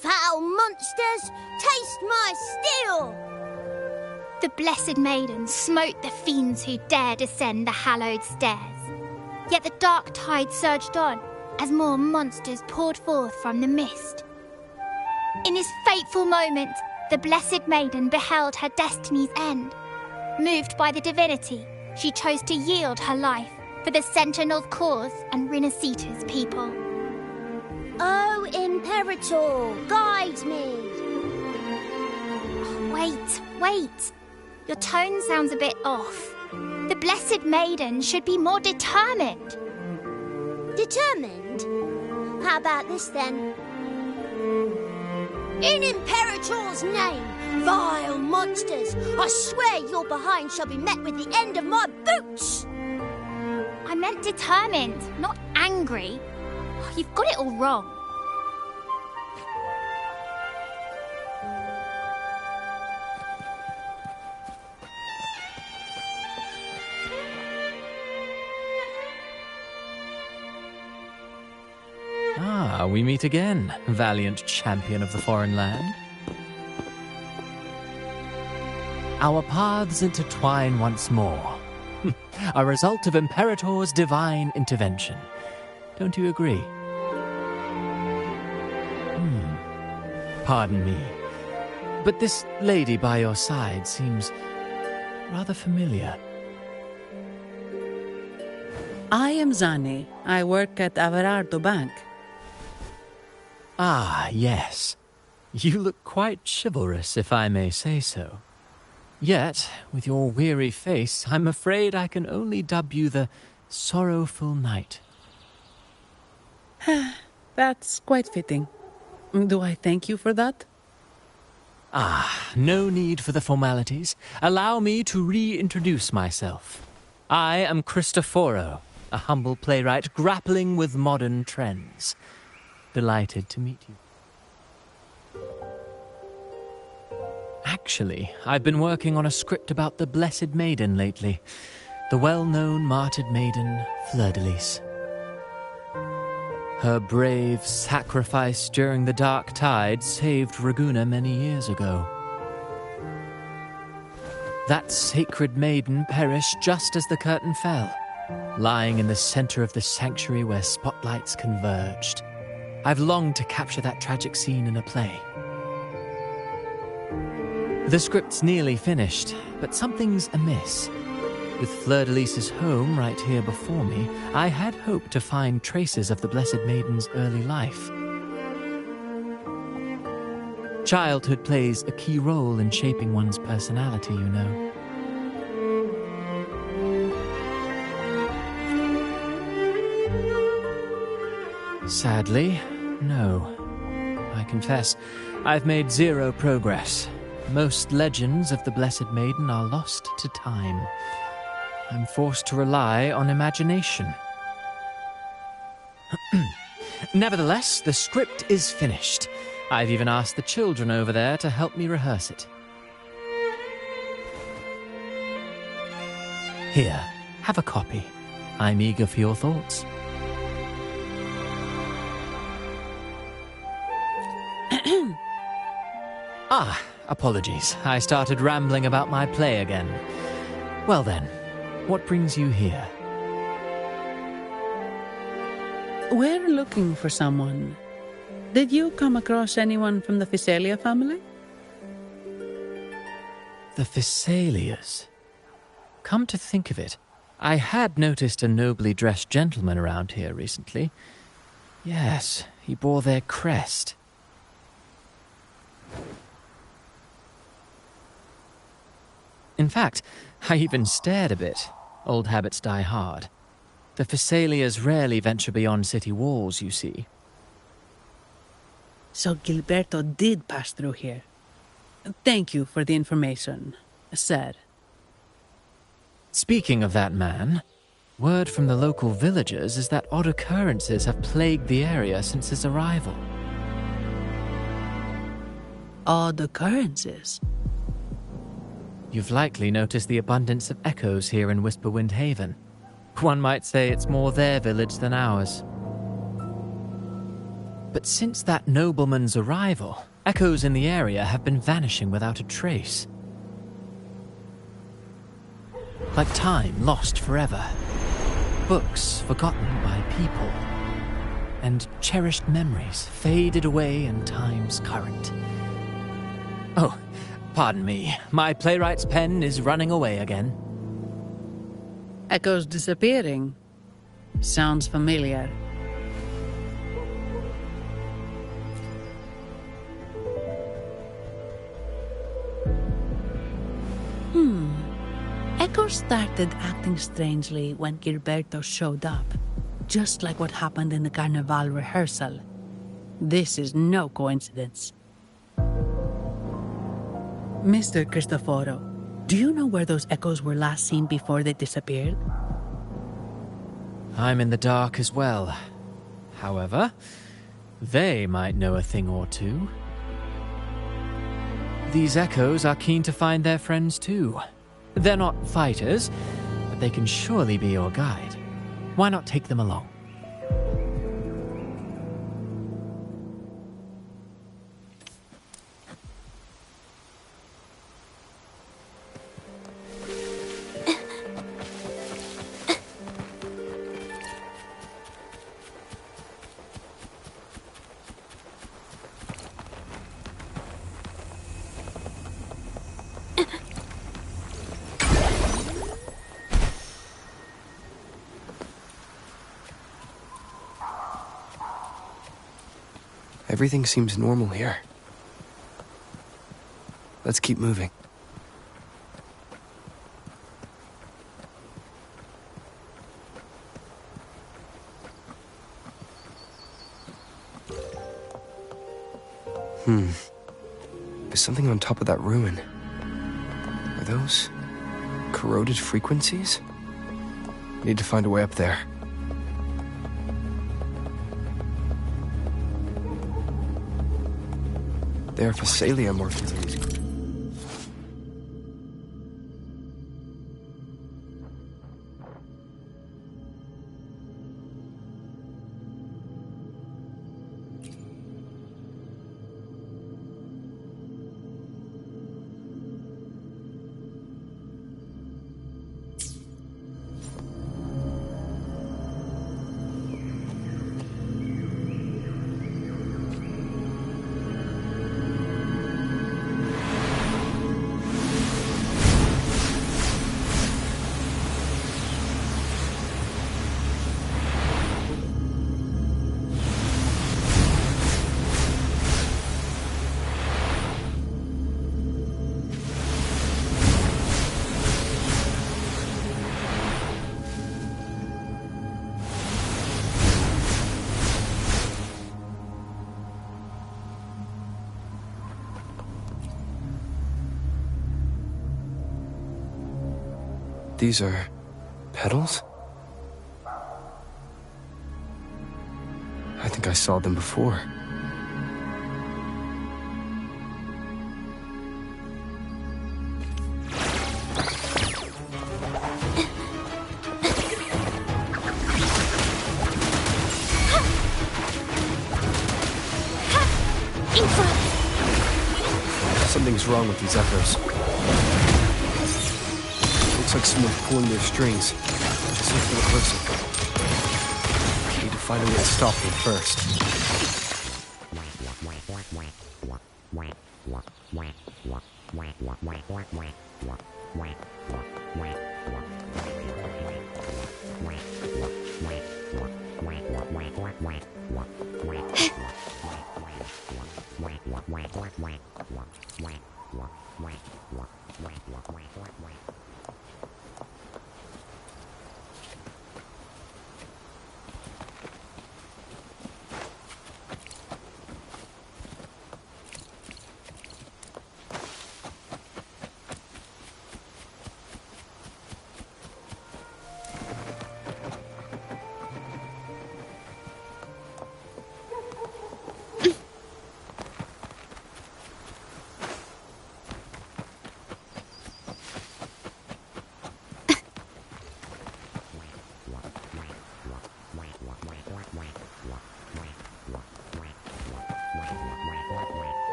Foul monsters, taste my steel! The Blessed Maiden smote the fiends who dared ascend the hallowed stairs. Yet the dark tide surged on as more monsters poured forth from the mist. In this fateful moment, the Blessed Maiden beheld her destiny's end. Moved by the divinity, she chose to yield her life for the Sentinel's cause and Rinasita's people. Oh, Imperator, guide me! Wait. Your tone sounds a bit off. The Blessed Maiden should be more determined. Determined? How about this then? In Imperator's name, vile monsters, I swear your behind shall be met with the end of my boots! I meant determined, not angry. You've got it all wrong. Ah, we meet again, valiant champion of the foreign land. Our paths intertwine once more. A result of Imperator's divine intervention. Don't you agree? Pardon me, but this lady by your side seems rather familiar. I am Zani. I work at Averardo Bank. Ah, yes. You look quite chivalrous, if I may say so. Yet, with your weary face, I'm afraid I can only dub you the Sorrowful Knight. That's quite fitting. Do I thank you for that? Ah, no need for the formalities. Allow me to reintroduce myself. I am Cristoforo, a humble playwright grappling with modern trends. Delighted to meet you. Actually, I've been working on a script about the Blessed Maiden lately. The well-known martyred maiden, Fleur-de-Lis. Her brave sacrifice during the Dark Tide saved Raguna many years ago. That sacred maiden perished just as the curtain fell, lying in the center of the sanctuary where spotlights converged. I've longed to capture that tragic scene in a play. The script's nearly finished, but something's amiss. With Fleur-de-Lis's home right here before me, I had hoped to find traces of the Blessed Maiden's early life. Childhood plays a key role in shaping one's personality, you know. Sadly, no. I confess, I've made zero progress. Most legends of the Blessed Maiden are lost to time. I'm forced to rely on imagination. Nevertheless, the script is finished. I've even asked the children over there to help me rehearse it. Here, have a copy. I'm eager for your thoughts. Apologies, I started rambling about my play again. Well then, what brings you here? We're looking for someone. Did you come across anyone from the Physalia family? The Physalias. Come to think of it, I had noticed a nobly dressed gentleman around here recently. Yes, he bore their crest. In fact, I even stared a bit. Old habits die hard. The Physalias rarely venture beyond city walls, you see. So Gilberto did pass through here. Thank you for the information, sir. Speaking of that man, word from the local villagers is that odd occurrences have plagued the area since his arrival. Odd occurrences? You've likely noticed the abundance of echoes here in Whisperwind Haven. One might say it's more their village than ours. But since that nobleman's arrival, echoes in the area have been vanishing without a trace. Like time lost forever. Books forgotten by people. And cherished memories faded away in time's current. Oh, pardon me. My playwright's pen is running away again. Echoes disappearing. Sounds familiar. Echoes started acting strangely when Gilberto showed up. Just like what happened in the Carnival rehearsal. This is no coincidence. Mr. Cristoforo, do you know where those echoes were last seen before they disappeared? I'm in the dark as well. However, they might know a thing or two. These echoes are keen to find their friends too. They're not fighters, but they can surely be your guide. Why not take them along? Everything seems normal here. Let's keep moving. There's something on top of that ruin. Are those corroded frequencies? Need to find a way up there. They're Physalia morphines. These are petals? I think I saw them before. Something's wrong with these echoes. Looks like someone's pulling their strings. Just look for the person. Need to find a way to stop them first.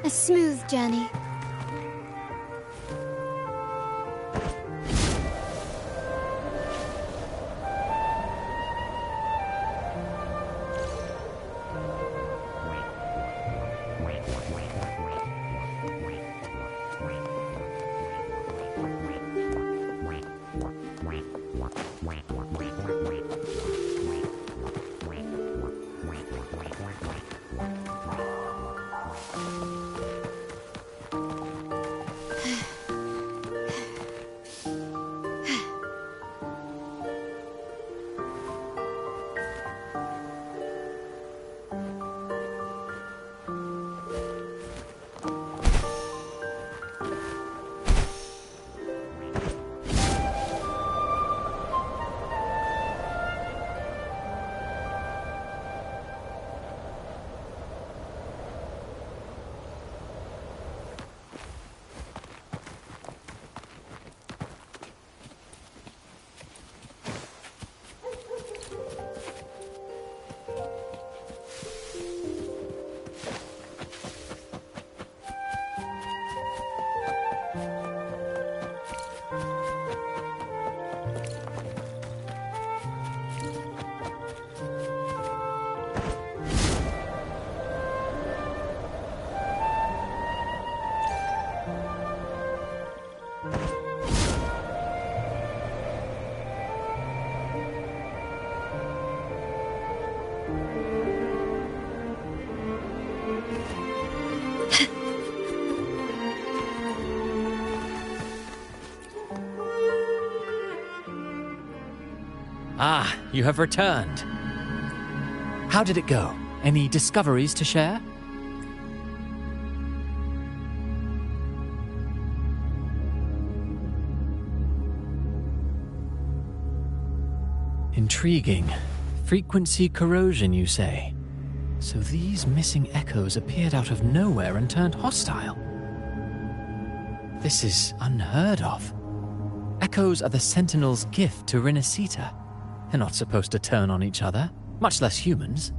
A smooth journey. Ah, you have returned. How did it go? Any discoveries to share? Intriguing. Frequency corrosion, you say? So these missing echoes appeared out of nowhere and turned hostile. This is unheard of. Echoes are the Sentinel's gift to Rinasita. They're not supposed to turn on each other, much less humans.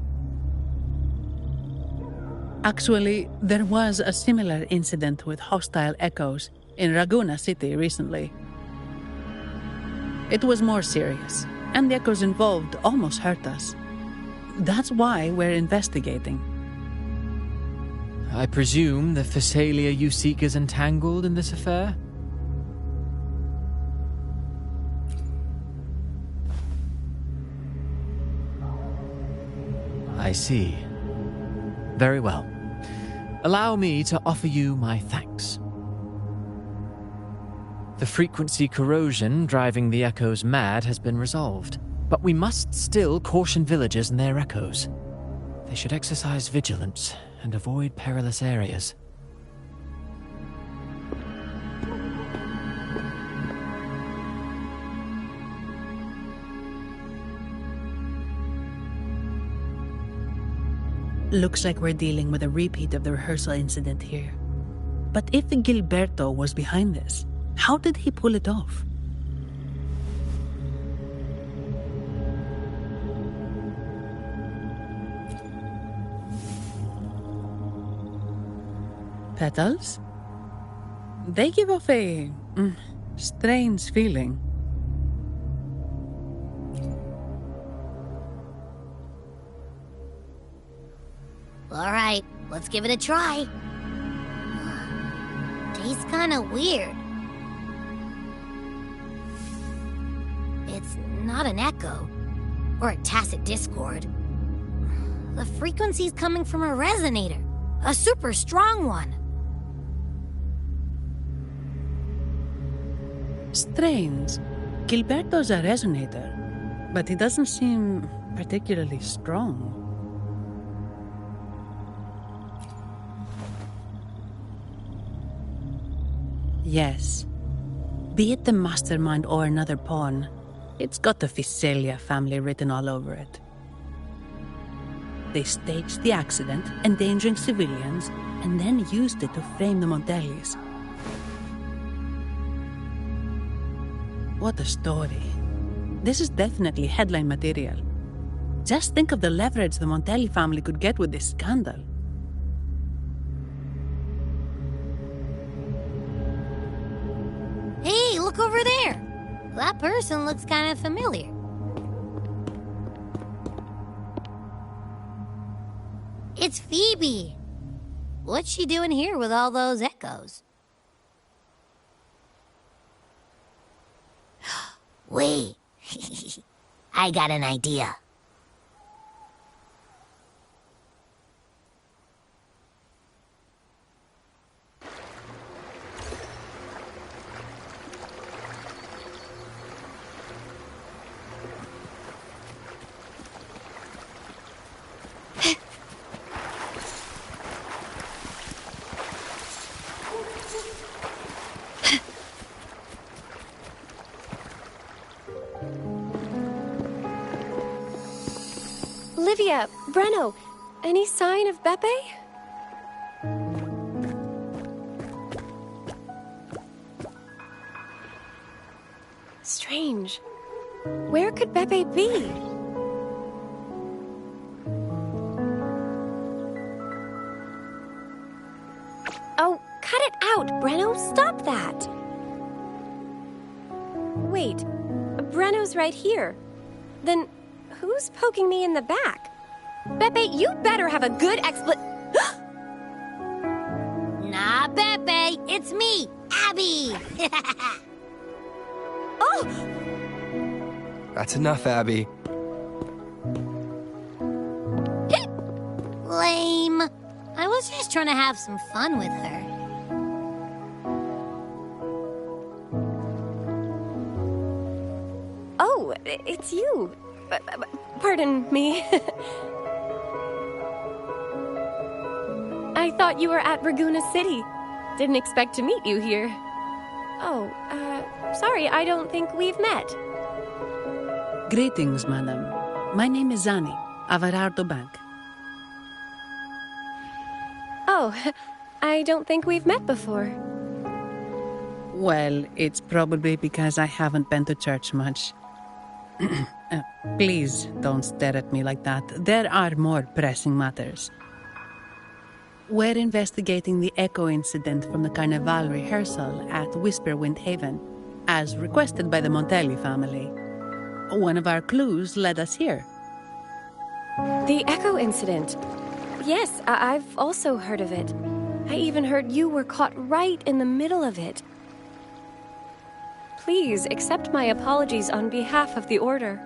Actually, there was a similar incident with hostile echoes in Ragusa City recently. It was more serious, and the echoes involved almost hurt us. That's why we're investigating. I presume the Phasalia you seek is entangled in this affair? I see. Very well. Allow me to offer you my thanks. The frequency corrosion driving the echoes mad has been resolved, but we must still caution villagers and their echoes. They should exercise vigilance and avoid perilous areas. Looks like we're dealing with a repeat of the rehearsal incident here. But if Gilberto was behind this, how did he pull it off? Petals? They give off a strange feeling. All right, let's give it a try. Tastes kind of weird. It's not an echo or a tacit discord. The frequency's coming from a resonator, a super strong one. Strange. Gilberto's a resonator, but he doesn't seem particularly strong. Yes. Be it the mastermind or another pawn, it's got the Visalia family written all over it. They staged the accident, endangering civilians, and then used it to frame the Montellis. What a story. This is definitely headline material. Just think of the leverage the Montelli family could get with this scandal. Hey, look over there! That person looks kind of familiar. It's Phoebe! What's she doing here with all those echoes? Wait, I got an idea. Olivia, Breno, any sign of Beppe? Strange. Where could Beppe be? Oh, cut it out, Breno! Stop that! Wait, Breno's right here. Then who's poking me in the back? Beppe, you better have a good Nah, Beppe, it's me, Abby! Oh! That's enough, Abby. Lame. I was just trying to have some fun with her. Oh, it's you. Pardon me. I thought you were at Raguena City. Didn't expect to meet you here. Oh, sorry, I don't think we've met. Greetings, madam. My name is Zani, Avarardo Bank. Oh, I don't think we've met before. Well, it's probably because I haven't been to church much. Please don't stare at me like that. There are more pressing matters. We're investigating the echo incident from the Carnival rehearsal at Whisperwind Haven, as requested by the Montelli family. One of our clues led us here. The echo incident. Yes, I've also heard of it. I even heard you were caught right in the middle of it. Please accept my apologies on behalf of the Order.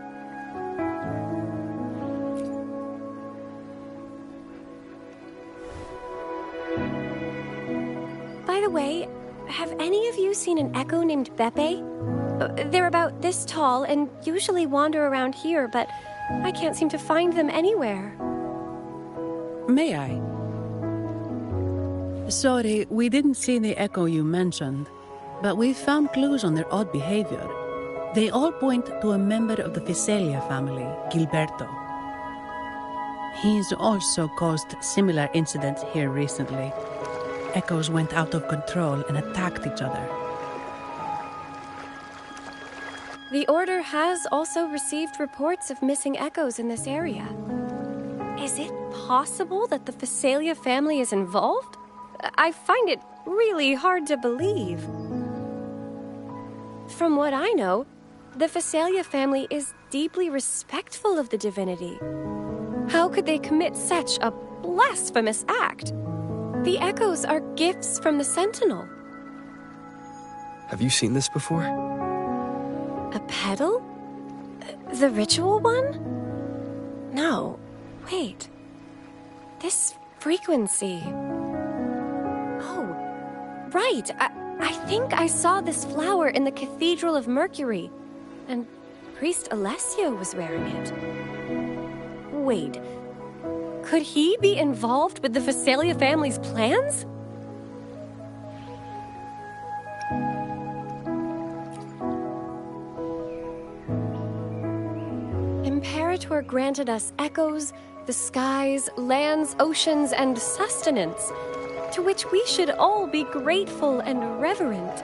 By the way, have any of you seen an echo named Beppe? They're about this tall and usually wander around here, but I can't seem to find them anywhere. May I? Sorry, we didn't see the echo you mentioned, but we've found clues on their odd behavior. They all point to a member of the Visalia family, Gilberto. He's also caused similar incidents here recently. Echoes went out of control and attacked each other. The Order has also received reports of missing echoes in this area. Is it possible that the Visalia family is involved? I find it really hard to believe. From what I know, the Phasalia family is deeply respectful of the divinity. How could they commit such a blasphemous act? The echoes are gifts from the Sentinel. Have you seen this before? A pedal? The ritual one? No. Wait. This frequency. Oh, right. I think I saw this flower in the Cathedral of Mercury, and Priest Alessio was wearing it. Wait. Could he be involved with the Phasalia family's plans? Imperator granted us echoes, the skies, lands, oceans, and sustenance, to which we should all be grateful and reverent.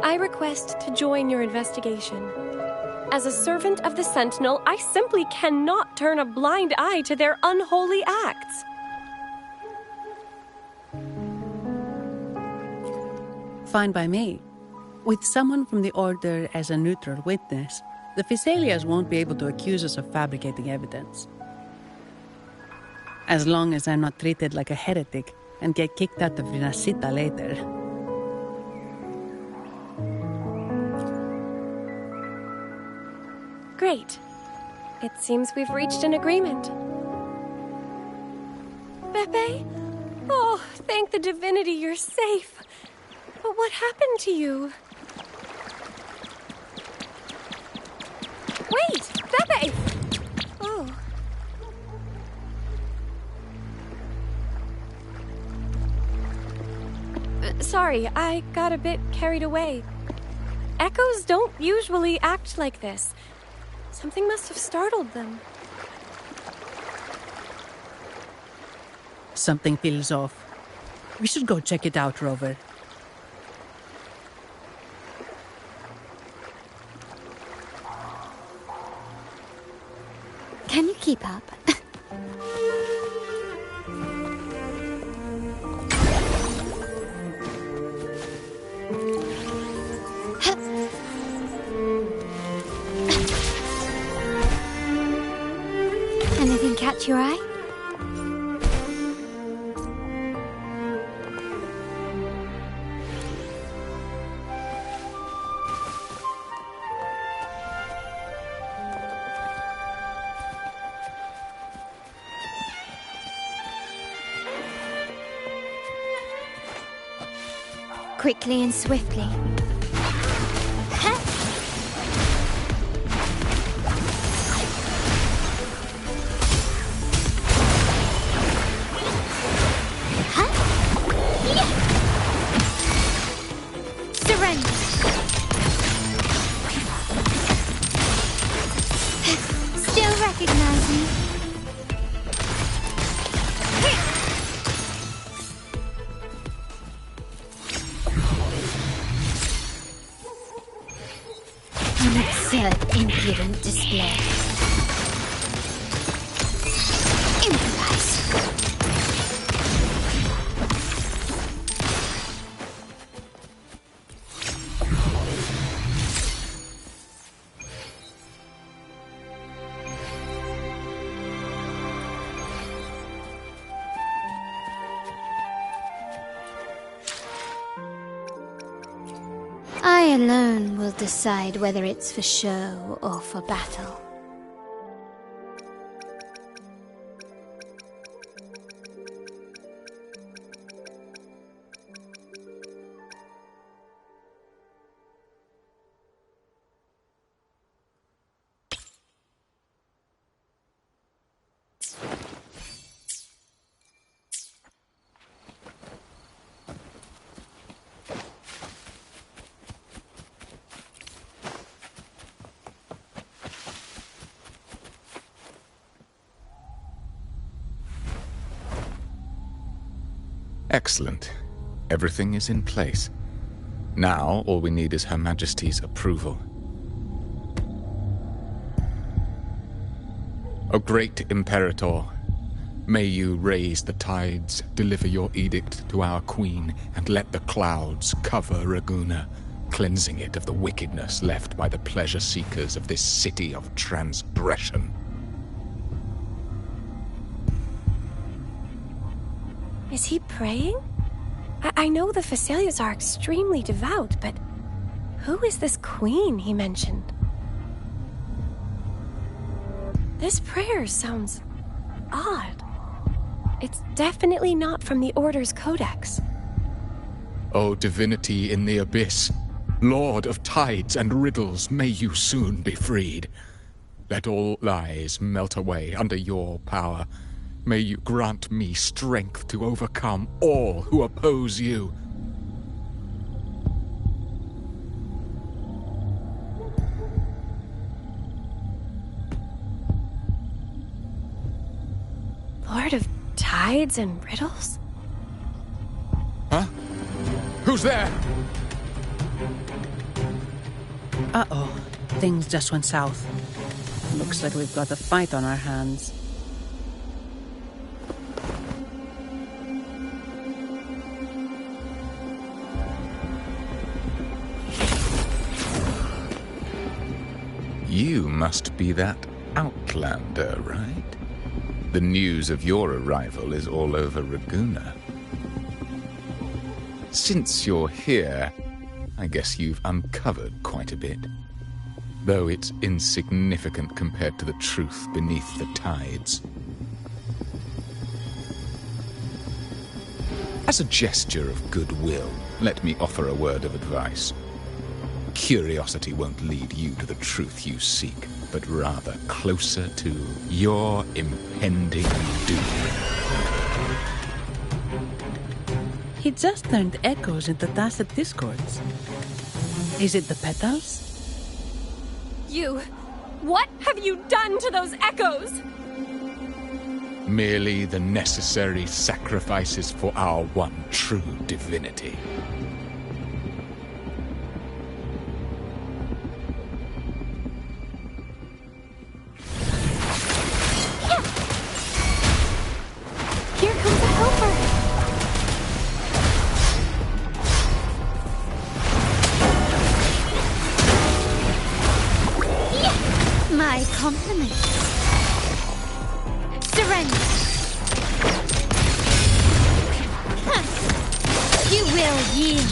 I request to join your investigation. As a servant of the Sentinel, I simply cannot turn a blind eye to their unholy acts. Fine by me. With someone from the Order as a neutral witness, the Phasalias won't be able to accuse us of fabricating evidence. As long as I'm not treated like a heretic and get kicked out of Rinascita later. Great. It seems we've reached an agreement. Beppe? Oh, thank the divinity you're safe. But what happened to you? Wait! Beppe! Oh. Sorry, I got a bit carried away. Echoes don't usually act like this. Something must have startled them. Something feels off. We should go check it out, Rover. Can you keep up? Anything catch your eye? Quickly and swiftly. Surrender. Still recognize me? An absurd, impudent display. Improvise. I alone will decide whether it's for show or for battle. Excellent. Everything is in place. Now, all we need is Her Majesty's approval. O great Imperator, May you raise the tides, deliver your edict to our queen, and let the clouds cover Raguna, cleansing it of the wickedness left by the pleasure-seekers of this city of transgression. Is he praying? I know the Fesalias are extremely devout, but who is this queen he mentioned? This prayer sounds odd. It's definitely not from the Order's codex. O divinity in the abyss, Lord of tides and riddles, may you soon be freed. Let all lies melt away under your power. May you grant me strength to overcome all who oppose you. Lord of tides and riddles? Huh? Who's there? Uh-oh. Things just went south. Looks like we've got a fight on our hands. You must be that outlander, right? The news of your arrival is all over Raguna. Since you're here, I guess you've uncovered quite a bit. Though it's insignificant compared to the truth beneath the tides. As a gesture of goodwill, let me offer a word of advice. Curiosity won't lead you to the truth you seek, but rather closer to your impending doom. He just turned echoes into tacit discords. Is it the petals? You! What have you done to those echoes? Merely the necessary sacrifices for our one true divinity. Here comes a helper! My compliments. Surrender. You will yield.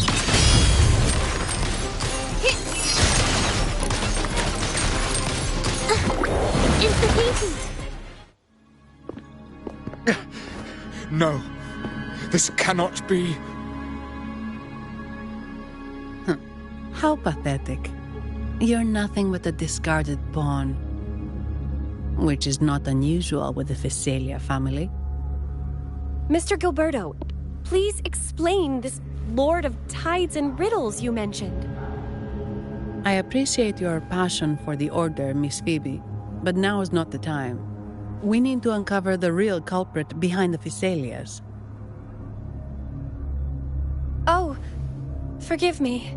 Implications. No, this cannot be. How pathetic. You're nothing but a discarded pawn. Which is not unusual with the Fesalia family. Mr. Gilberto, please explain this Lord of Tides and Riddles you mentioned. I appreciate your passion for the Order, Miss Phoebe, but now is not the time. We need to uncover the real culprit behind the Fesalias. Oh, forgive me.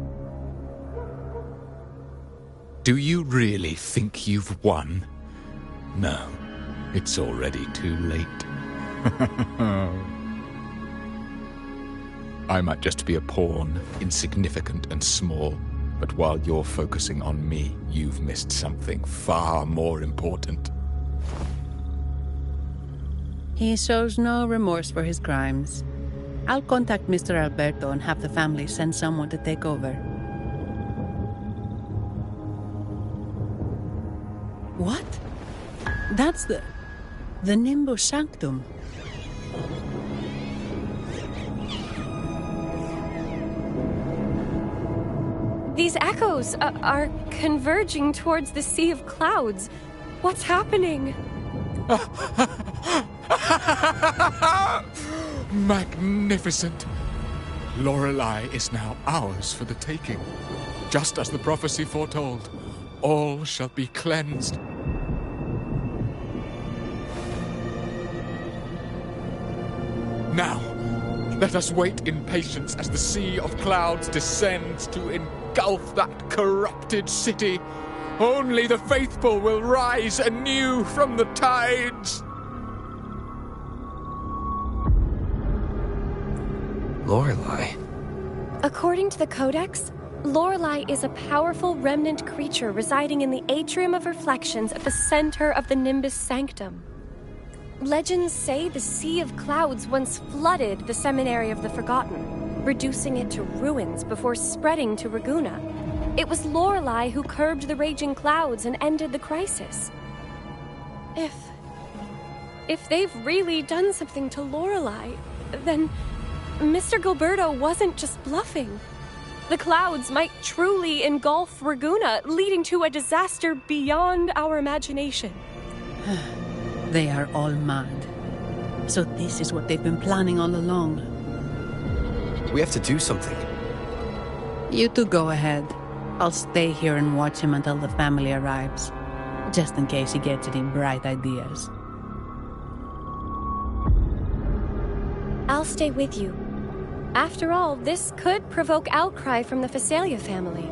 Do you really think you've won? No, it's already too late. I might just be a pawn, insignificant and small, but while you're focusing on me, you've missed something far more important. He shows no remorse for his crimes. I'll contact Mr. Alberto and have the family send someone to take over. What? That's the Nimbus Sanctum. These echoes are converging towards the Sea of Clouds. What's happening? Magnificent! Lorelei is now ours for the taking. Just as the prophecy foretold, all shall be cleansed. Now, let us wait in patience as the Sea of Clouds descends to engulf that corrupted city. Only the faithful will rise anew from the tides. Lorelei. According to the Codex, Lorelei is a powerful remnant creature residing in the Atrium of Reflections at the center of the Nimbus Sanctum. Legends say the Sea of Clouds once flooded the Seminary of the Forgotten, reducing it to ruins before spreading to Raguna. It was Lorelei who curbed the raging clouds and ended the crisis. If they've really done something to Lorelei, then Mr. Gilberto wasn't just bluffing. The clouds might truly engulf Raguna, leading to a disaster beyond our imagination. They are all mad. So this is what they've been planning all along. We have to do something. You two go ahead. I'll stay here and watch him until the family arrives, just in case he gets any bright ideas. I'll stay with you. After all, this could provoke outcry from the Phasalia family.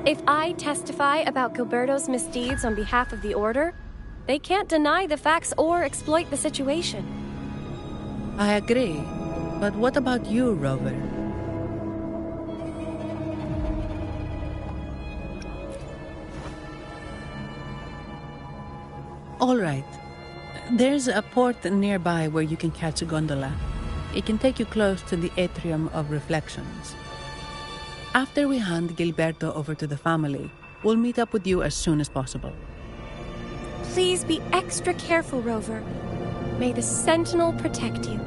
If I testify about Gilberto's misdeeds on behalf of the Order, they can't deny the facts or exploit the situation. I agree. But what about you, Rover? All right. There's a port nearby where you can catch a gondola. It can take you close to the Atrium of Reflections. After we hand Gilberto over to the family, we'll meet up with you as soon as possible. Please be extra careful, Rover. May the Sentinel protect you.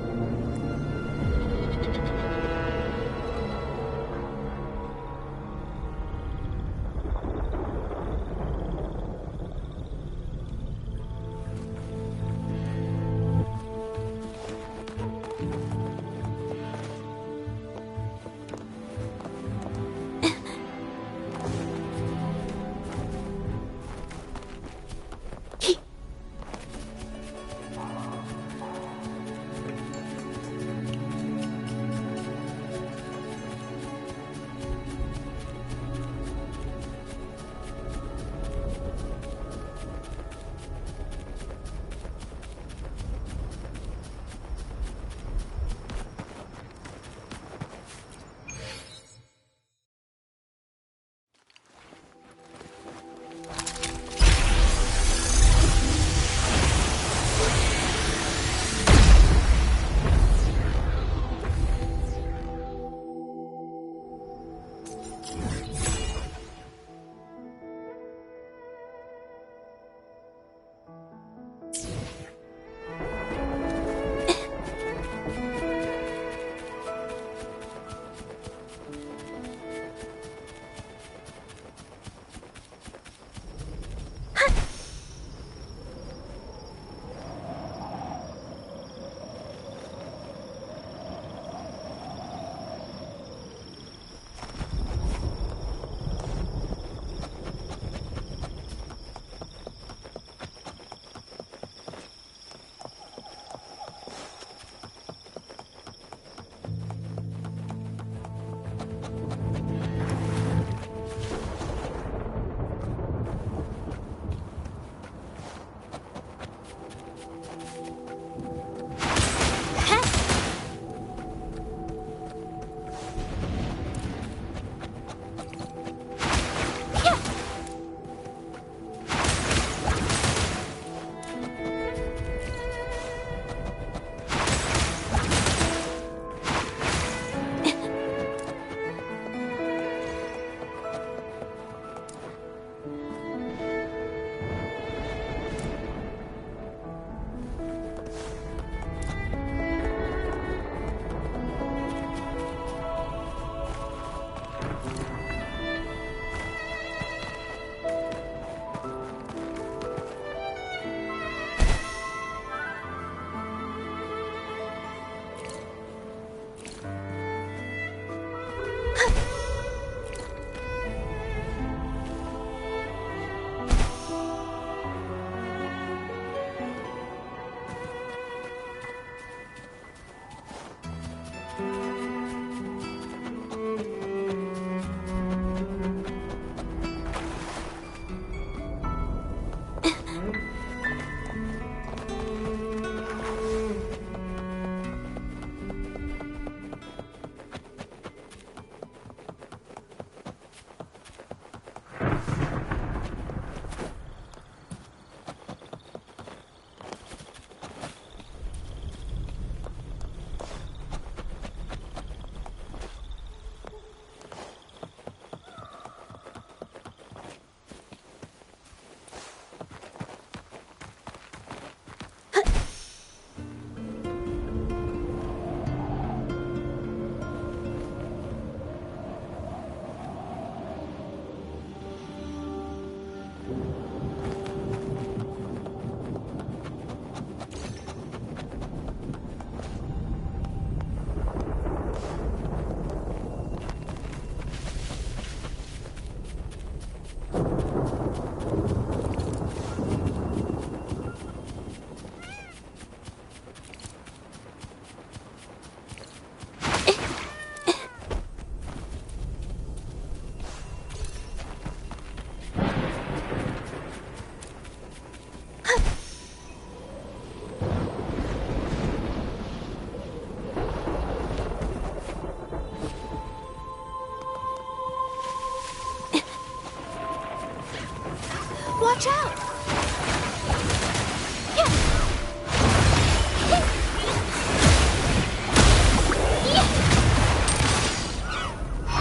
Watch out!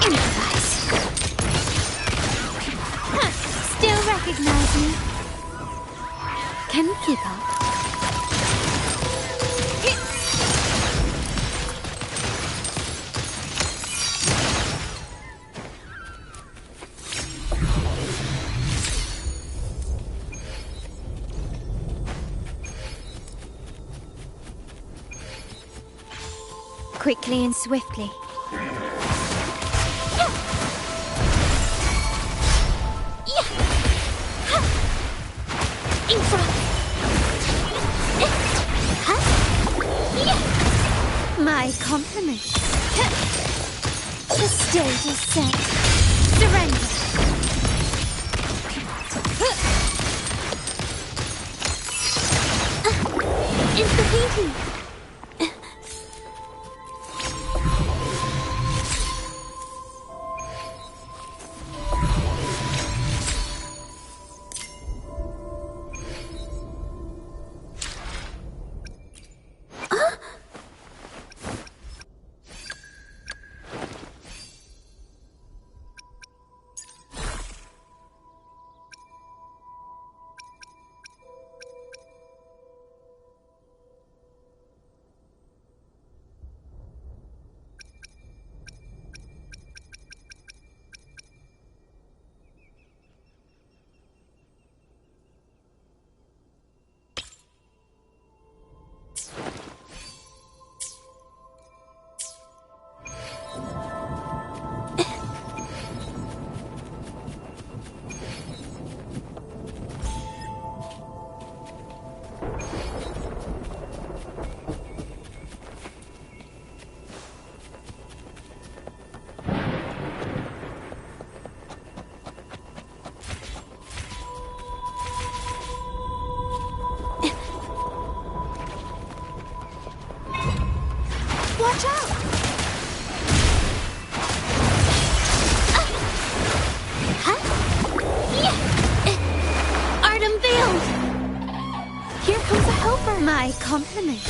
Improvise. Still recognize me? Can you keep up? Quickly and swiftly. My compliments. The stage is set. Surrender. It's the painting. Watch out! Art unveiled! Here comes a helper. My compliments.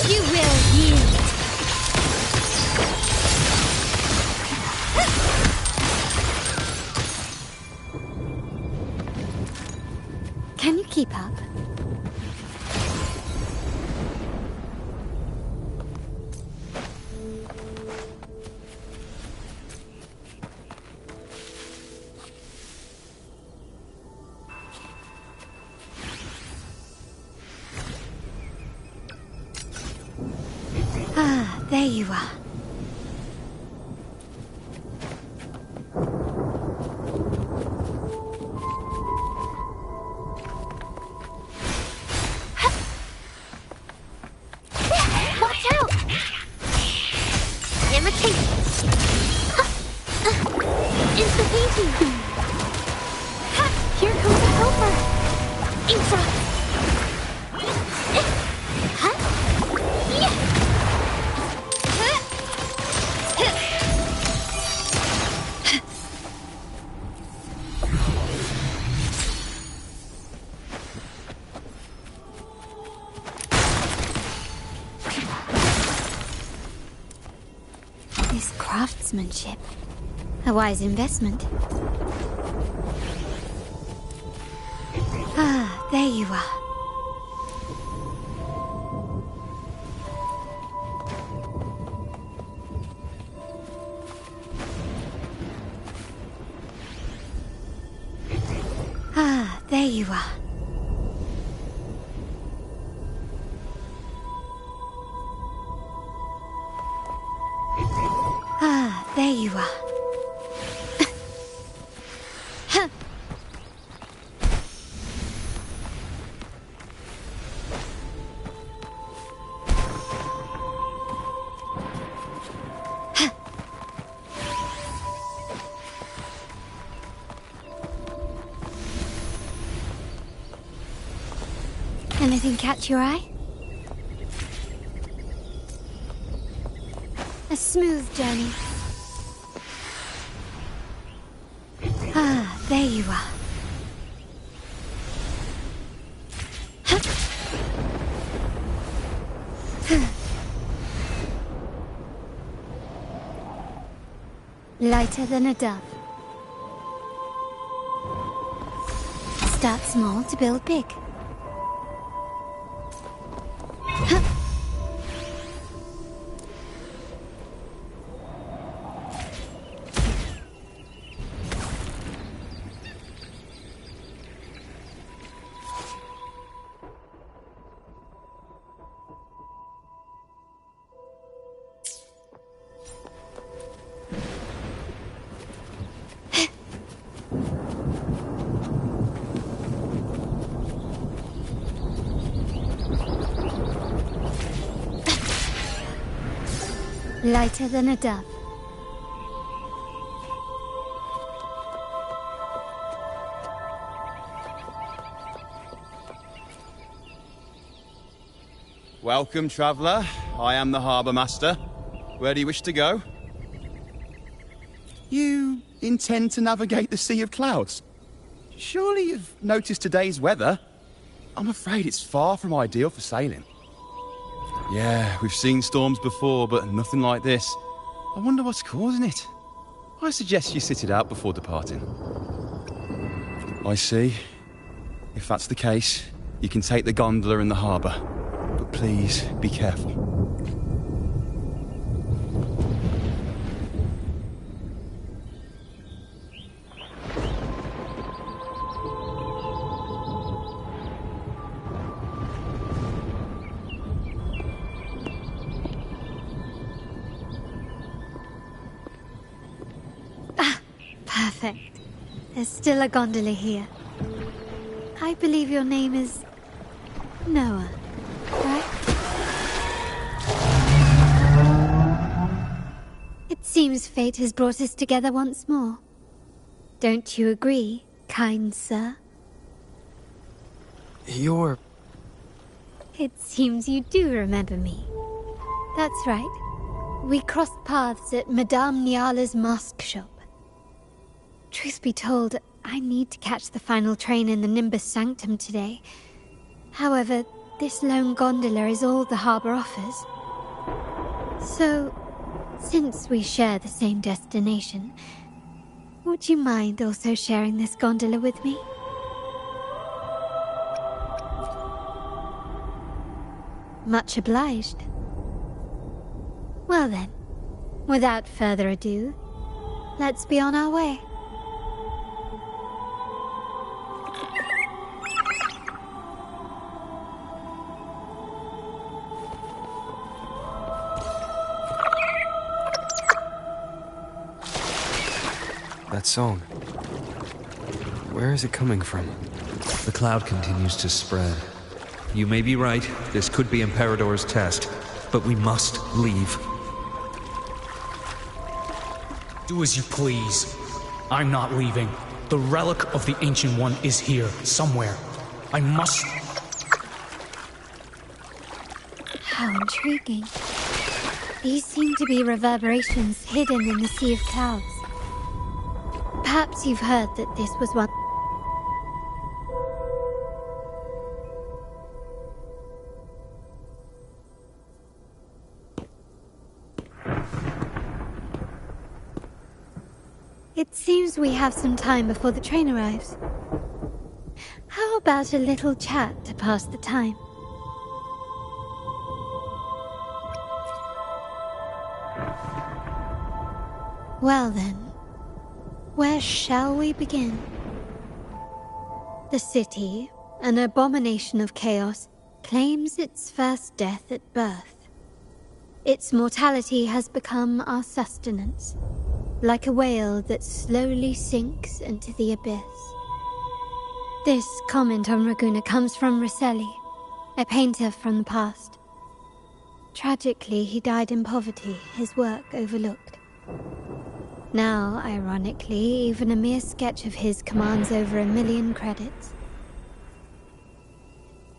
You will yield. Can you keep up? Ah, there you are. Watch out! Imitate. It's the painting. Here comes a helper. Infra. This craftsmanship. A wise investment. Ah, there you are. Ah, there you are. Ah, there you are. Anything catch your eye? A smooth journey. Ah, there There you are. Lighter than a dove. Start small to build big. Lighter than a dove. Welcome, traveller. I am the harbour master. Where do you wish to go? You intend to navigate the Sea of Clouds? Surely you've noticed today's weather? I'm afraid it's far from ideal for sailing. Yeah, we've seen storms before, but nothing like this. I wonder what's causing it. I suggest you sit it out before departing. I see. If that's the case, you can take the gondola in the harbour. But please, be careful. Perfect. There's still a gondola here. I believe your name is Noah, right? It seems fate has brought us together once more. Don't you agree, kind sir? You're... It seems you do remember me. That's right. We crossed paths at Madame Niala's mask shop. Truth be told, I need to catch the final train in the Nimbus Sanctum today. However, this lone gondola is all the harbour offers. So, since we share the same destination, would you mind also sharing this gondola with me? Much obliged. Well then, without further ado, let's be on our way. That song. Where is it coming from? The cloud continues to spread. You may be right, this could be Imperador's test, but we must leave. Do as you please. I'm not leaving. The relic of the Ancient One is here, somewhere. I must... How intriguing. These seem to be reverberations hidden in the Sea of Clouds. Perhaps you've heard that this was one... It seems we have some time before the train arrives. How about a little chat to pass the time? Well then, where shall we begin? The city, an abomination of chaos, claims its first death at birth. Its mortality has become our sustenance, like a whale that slowly sinks into the abyss. This comment on Raguna comes from Rosselli, a painter from the past. Tragically, he died in poverty, his work overlooked. Now, ironically, even a mere sketch of his commands over 1 million credits.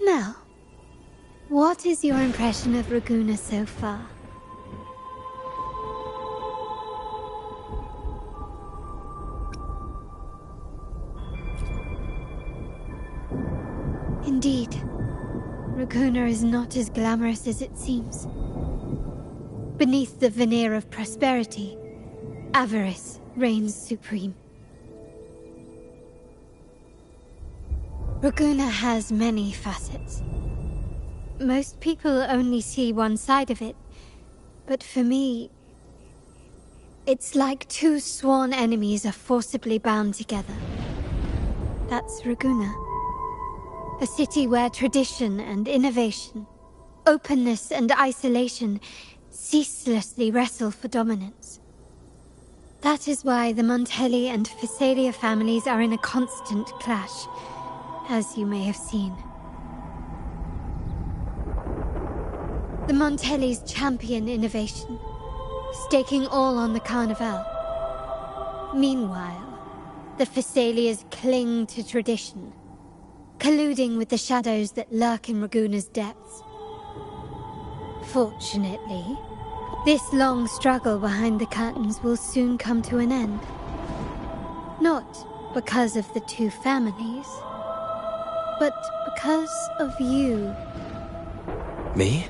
Now, what is your impression of Raguna so far? Raguna is not as glamorous as it seems. Beneath the veneer of prosperity, avarice reigns supreme. Raguna has many facets. Most people only see one side of it, but for me, it's like two sworn enemies are forcibly bound together. That's Raguna. A city where tradition and innovation, openness and isolation ceaselessly wrestle for dominance. That is why the Montelli and Physalia families are in a constant clash, as you may have seen. The Montellis champion innovation, staking all on the Carnival. Meanwhile, the Physalias cling to tradition, colluding with the shadows that lurk in Raguna's depths. Fortunately, this long struggle behind the curtains will soon come to an end. Not because of the two families, but because of you. Me?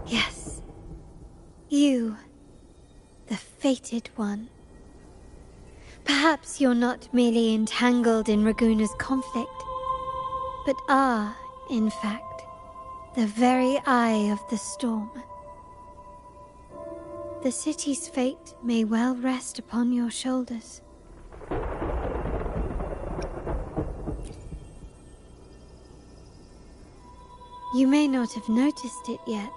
Yes. You. The fated one. Perhaps you're not merely entangled in Raguna's conflict, but are, in fact, the very eye of the storm. The city's fate may well rest upon your shoulders. You may not have noticed it yet,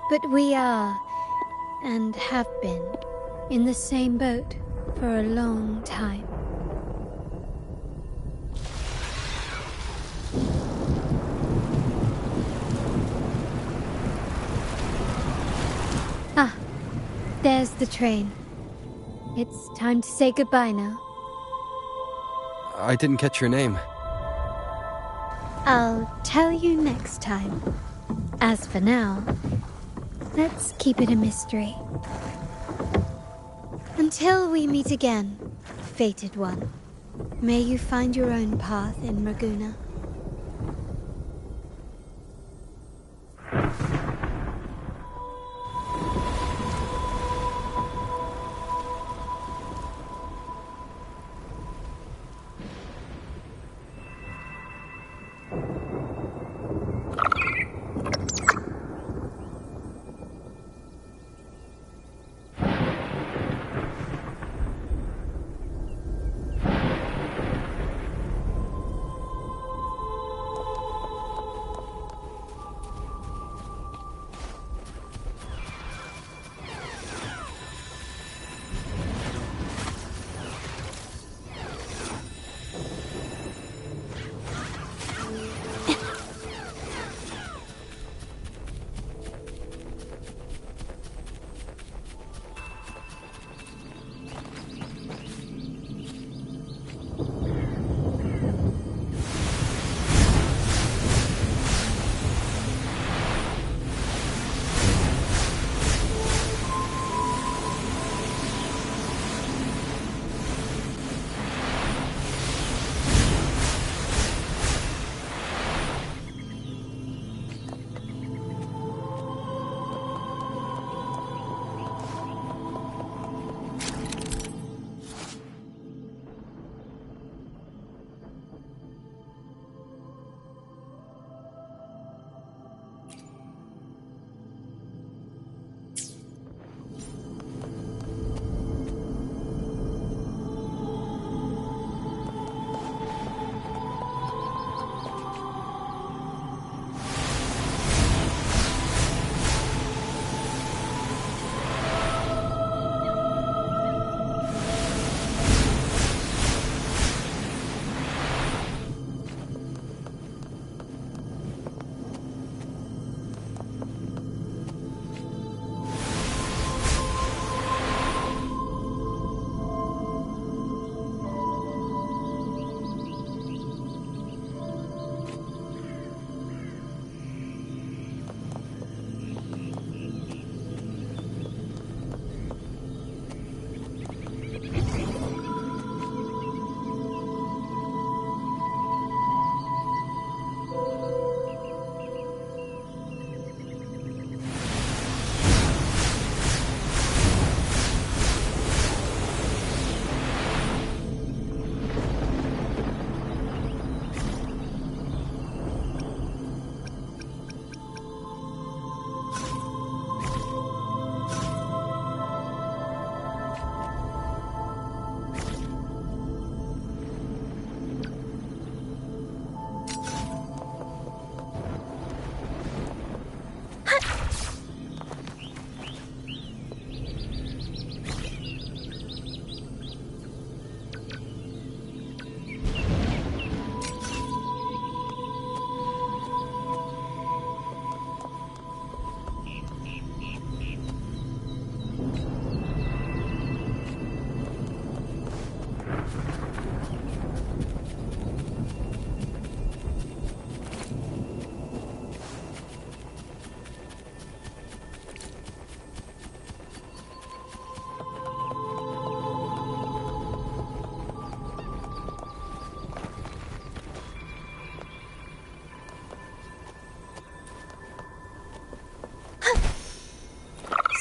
but we are, and have been, in the same boat for a long time. Ah, there's the train. It's time to say goodbye now. I didn't catch your name. I'll tell you next time. As for now, let's keep it a mystery. Until we meet again, fated one, may you find your own path in Raguna.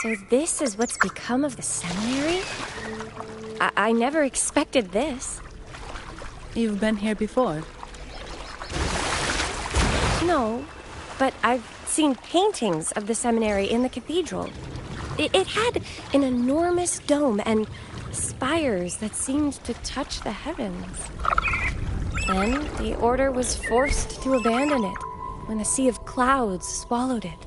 So this is what's become of the seminary? I never expected this. You've been here before? No, but I've seen paintings of the seminary in the cathedral. It had an enormous dome and spires that seemed to touch the heavens. Then the order was forced to abandon it when a sea of clouds swallowed it.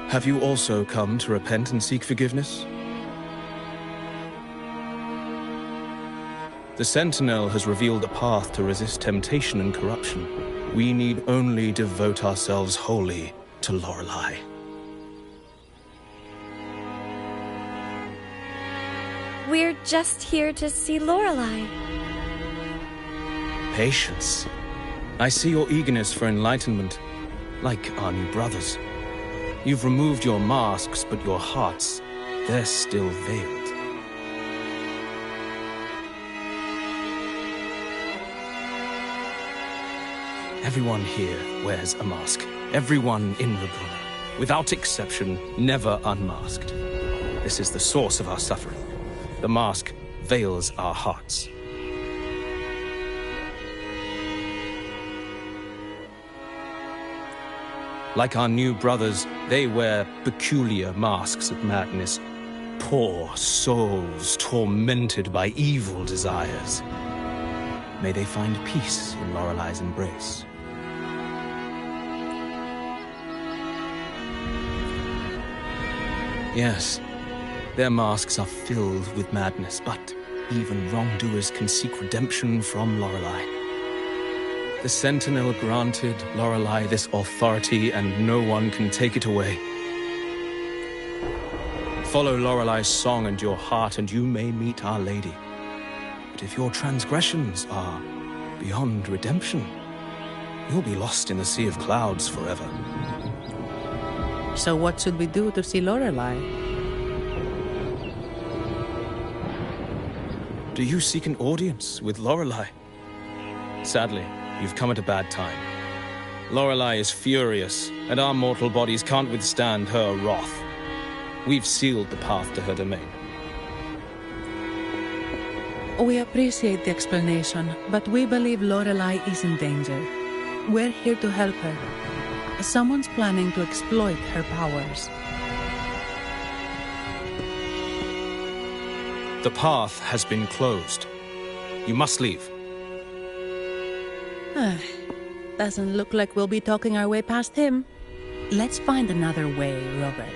Have you also come to repent and seek forgiveness? The Sentinel has revealed a path to resist temptation and corruption. We need only devote ourselves wholly to Lorelei. We're just here to see Lorelei. Patience. I see your eagerness for enlightenment, like our new brothers. You've removed your masks, but your hearts, they're still veiled. Everyone here wears a mask. Everyone in Raguena, without exception, never unmasked. This is the source of our suffering. The mask veils our hearts. Like our new brothers, they wear peculiar masks of madness. Poor souls tormented by evil desires. May they find peace in Lorelei's embrace. Yes, their masks are filled with madness, but even wrongdoers can seek redemption from Lorelei. The Sentinel granted Lorelei this authority, and no one can take it away. Follow Lorelei's song and your heart, and you may meet Our Lady. But if your transgressions are beyond redemption, you'll be lost in the sea of clouds forever. So what should we do to see Lorelei? Do you seek an audience with Lorelei? Sadly, you've come at a bad time. Lorelei is furious, and our mortal bodies can't withstand her wrath. We've sealed the path to her domain. We appreciate the explanation, but we believe Lorelei is in danger. We're here to help her. Someone's planning to exploit her powers. The path has been closed. You must leave. Doesn't look like we'll be talking our way past him. Let's find another way, Robert.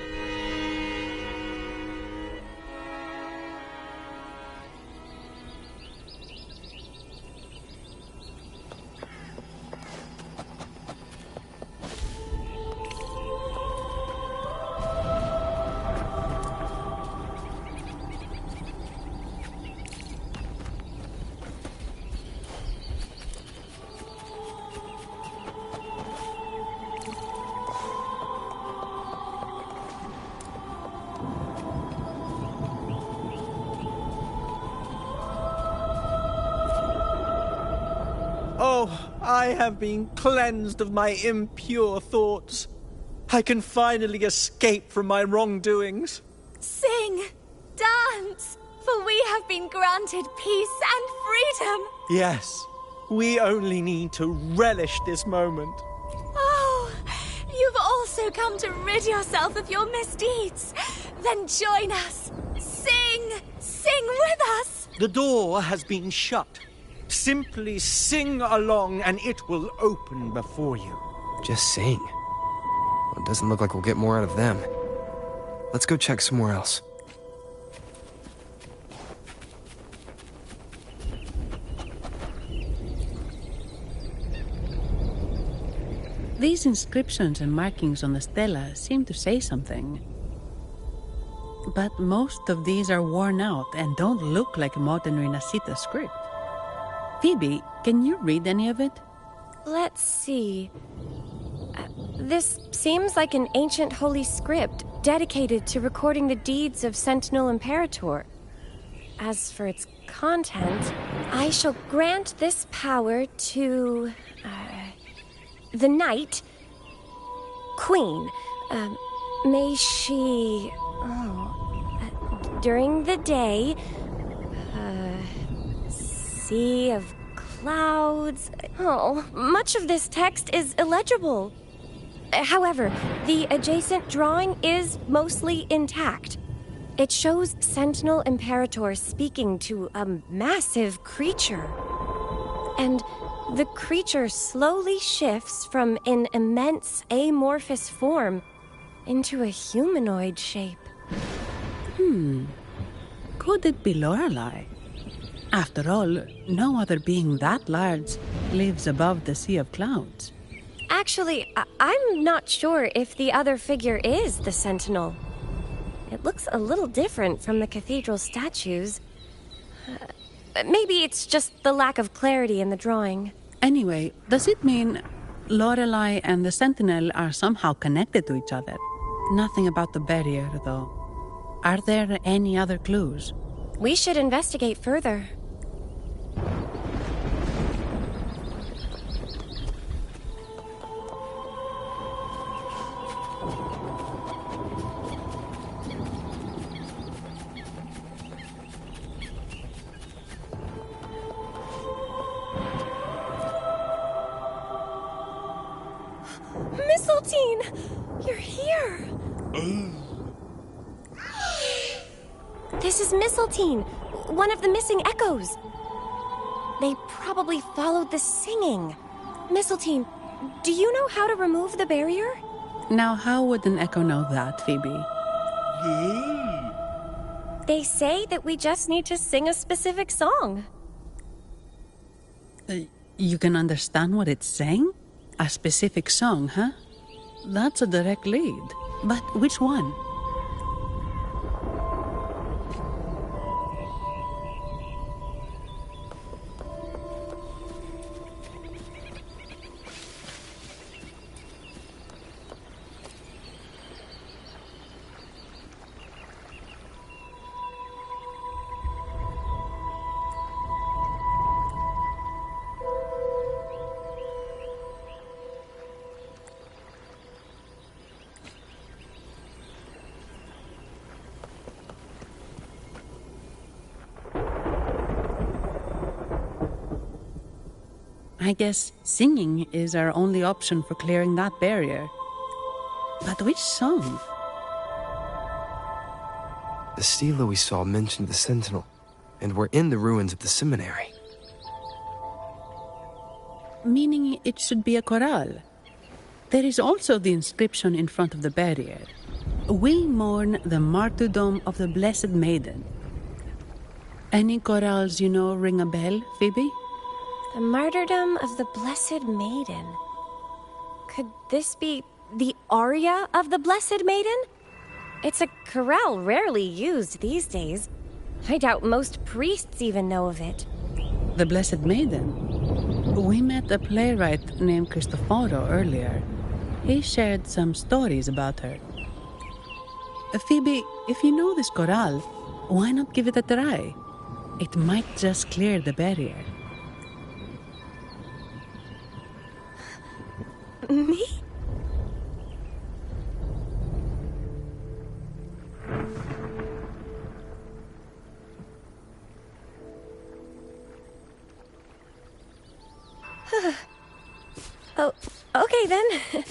Oh, I have been cleansed of my impure thoughts. I can finally escape from my wrongdoings. Sing, dance, for we have been granted peace and freedom. Yes, we only need to relish this moment. Oh, you've also come to rid yourself of your misdeeds. Then join us. Sing with us. The door has been shut. Simply sing along and it will open before you. Just sing. Well, it doesn't look like we'll get more out of them. Let's go check somewhere else. These inscriptions and markings on the stela seem to say something. But most of these are worn out and don't look like modern Renacita script. Phoebe, can you read any of it? Let's see. This seems like an ancient holy script dedicated to recording the deeds of Sentinel Imperator. As for its content, I shall grant this power to the Knight Queen. May she, during the day, sea of clouds. Oh, much of this text is illegible. However, the adjacent drawing is mostly intact. It shows Sentinel Imperator speaking to a massive creature. And the creature slowly shifts from an immense amorphous form into a humanoid shape. Could it be Lorelei? After all, no other being that large lives above the sea of clouds. Actually, I'm not sure if the other figure is the Sentinel. It looks a little different from the cathedral statues. Maybe it's just the lack of clarity in the drawing. Anyway, does it mean Lorelei and the Sentinel are somehow connected to each other? Nothing about the barrier, though. Are there any other clues? We should investigate further. Mistletoe! You're here! This is Mistletoe, one of the missing echoes. They probably followed the singing. Mistletoe, do you know how to remove the barrier? Now, how would an echo know that, Phoebe? They say that we just need to sing a specific song. You can understand what it's saying? A specific song, huh? That's a direct lead. But which one? I guess singing is our only option for clearing that barrier. But which song? The stela we saw mentioned the Sentinel, and we're in the ruins of the seminary. Meaning it should be a chorale. There is also the inscription in front of the barrier. We mourn the martyrdom of the Blessed Maiden. Any chorales you know ring a bell, Phoebe? The martyrdom of the Blessed Maiden. Could this be the aria of the Blessed Maiden? It's a chorale rarely used these days. I doubt most priests even know of it. The Blessed Maiden? We met a playwright named Cristoforo earlier. He shared some stories about her. Phoebe, if you know this chorale, why not give it a try? It might just clear the barrier. Me? Oh, okay then.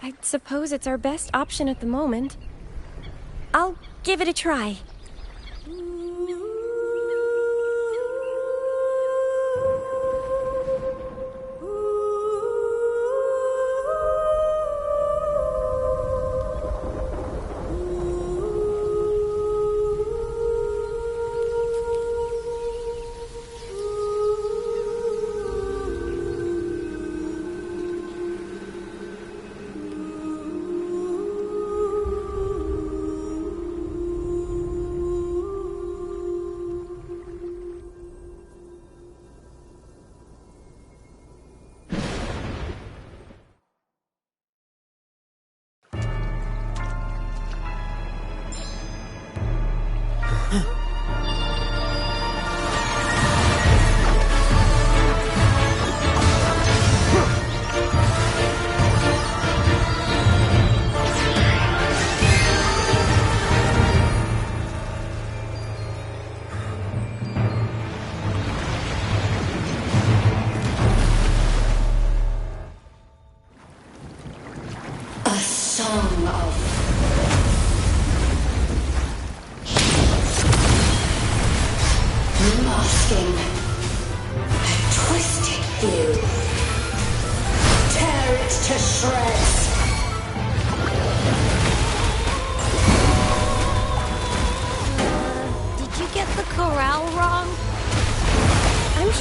I suppose it's our best option at the moment. I'll give it a try.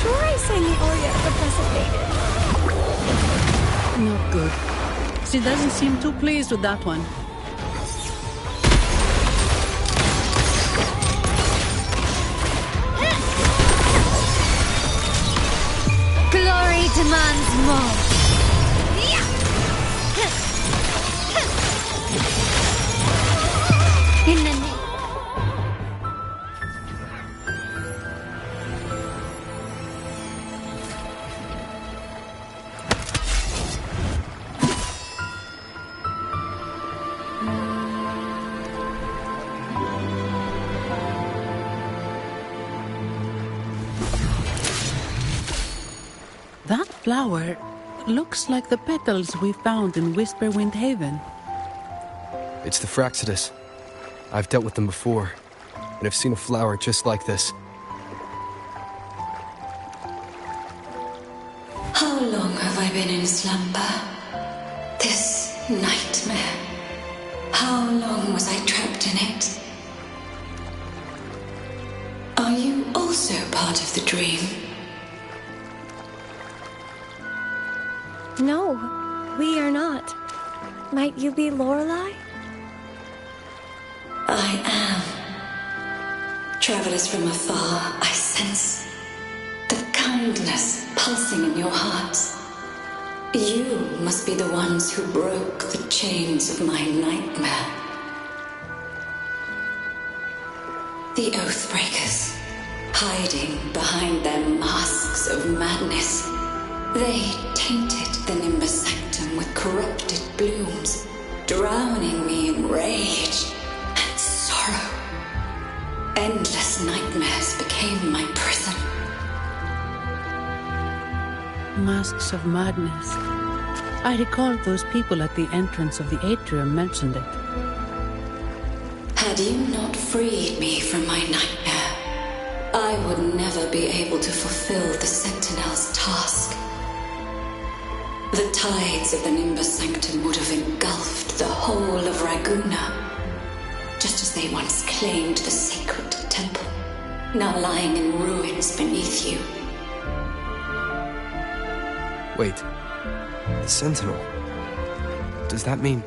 sure I sang the aria of the Blessed Maiden. Not good. She doesn't seem too pleased with that one. Glory demands more. In the name. That flower looks like the petals we found in Whisperwind Haven. It's the Fraxidus. I've dealt with them before, and I've seen a flower just like this. How long have I been in slumber? This nightmare. How long was I trapped in it? Are you also part of the dream? No, we are not. Might you be Lorelei? I am. Travelers from afar, I sense the kindness pulsing in your hearts. You must be the ones who broke the chains of my nightmare. The Oathbreakers, hiding behind their masks of madness. They tainted the Nimbus Sanctum with corrupted blooms, drowning me in rage and sorrow. Endless nightmares became my prison. Masks of madness. I recall those people at the entrance of the atrium mentioned it. Had you not freed me from my nightmare, I would never be able to fulfill the Sentinel's task. The tides of the Nimbus Sanctum would have engulfed the whole of Raguna, just as they once claimed the sacred temple, now lying in ruins beneath you. Wait, the Sentinel. Does that mean...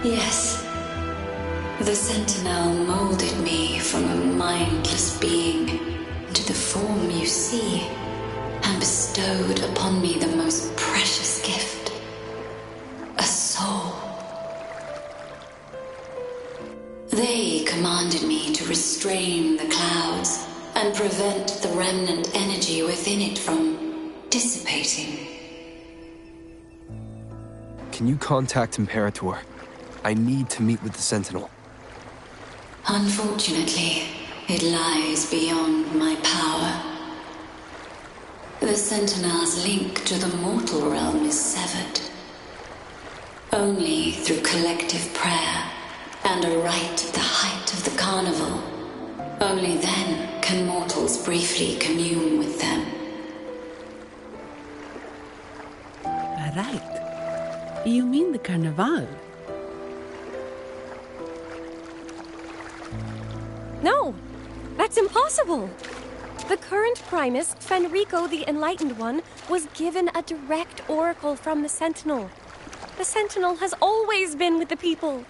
Yes. The Sentinel molded me from a mindless being into the form you see, and bestowed upon me the most precious gift, a soul. They commanded me to restrain the clouds and prevent the remnant energy within it from dissipating. Can you contact Imperator? I need to meet with the Sentinel. Unfortunately, it lies beyond my power. The Sentinel's link to the mortal realm is severed. Only through collective prayer and a rite at the height of the carnival, only then can mortals briefly commune with them. Right. You mean the Carnival? No, that's impossible. The current Primus, Fenrico the Enlightened One, was given a direct oracle from the Sentinel. The Sentinel has always been with the people.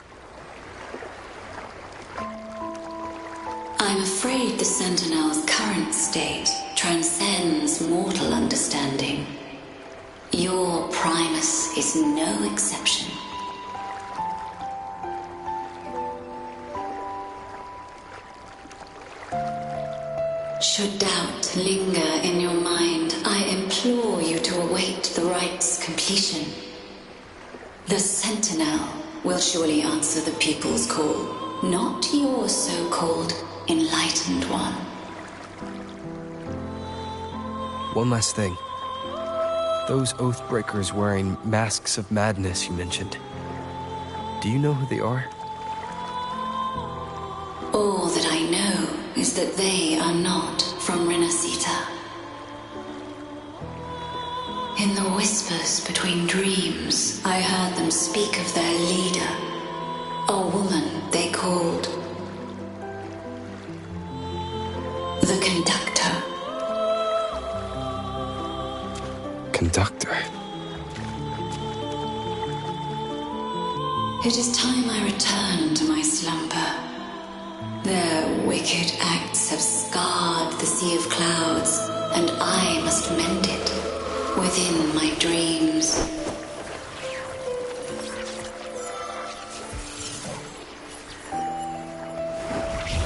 I'm afraid the Sentinel's current state transcends mortal understanding. Your Primus is no exception. Should doubt linger in your mind, I implore you to await the rite's completion. The Sentinel will surely answer the people's call, not your so-called Enlightened One. One last thing. Those Oathbreakers wearing masks of madness you mentioned. Do you know who they are? All that I know is that they are not from Renacita. In the whispers between dreams, I heard them speak of their leader, a woman they called the Conductor. conductor. It is time I return to my slumber. Their wicked acts have scarred the Sea of Clouds, and I must mend it within my dreams.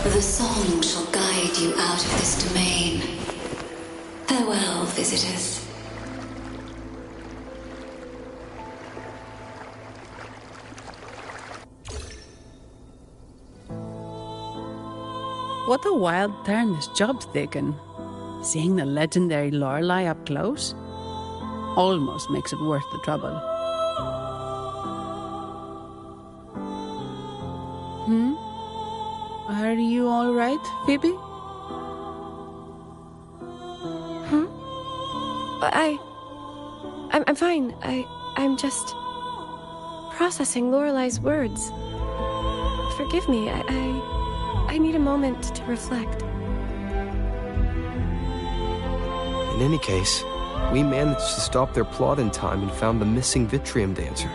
The song shall guide you out of this domain. Farewell, visitors. What a wild turn this job's taken. Seeing the legendary Lorelei up close almost makes it worth the trouble. Are you all right, Phoebe? I'm fine. I'm just processing Lorelei's words. Forgive me. I need a moment to reflect. In any case, we managed to stop their plot in time and found the missing Vitrium dancer.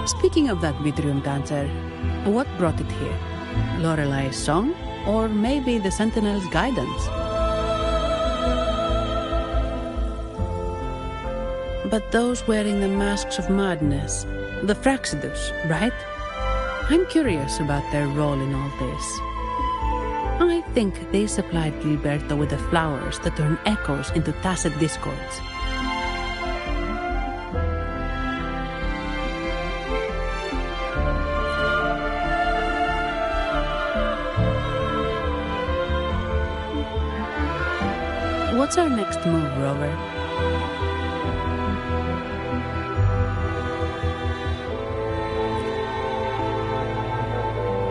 Speaking of that Vitrium dancer, what brought it here? Lorelei's song? Or maybe the Sentinel's guidance? But those wearing the masks of madness, the Fraxidus, right? I'm curious about their role in all this. I think they supplied Gilberto with the flowers that turn echoes into tacit discords. What's our next move, Rover?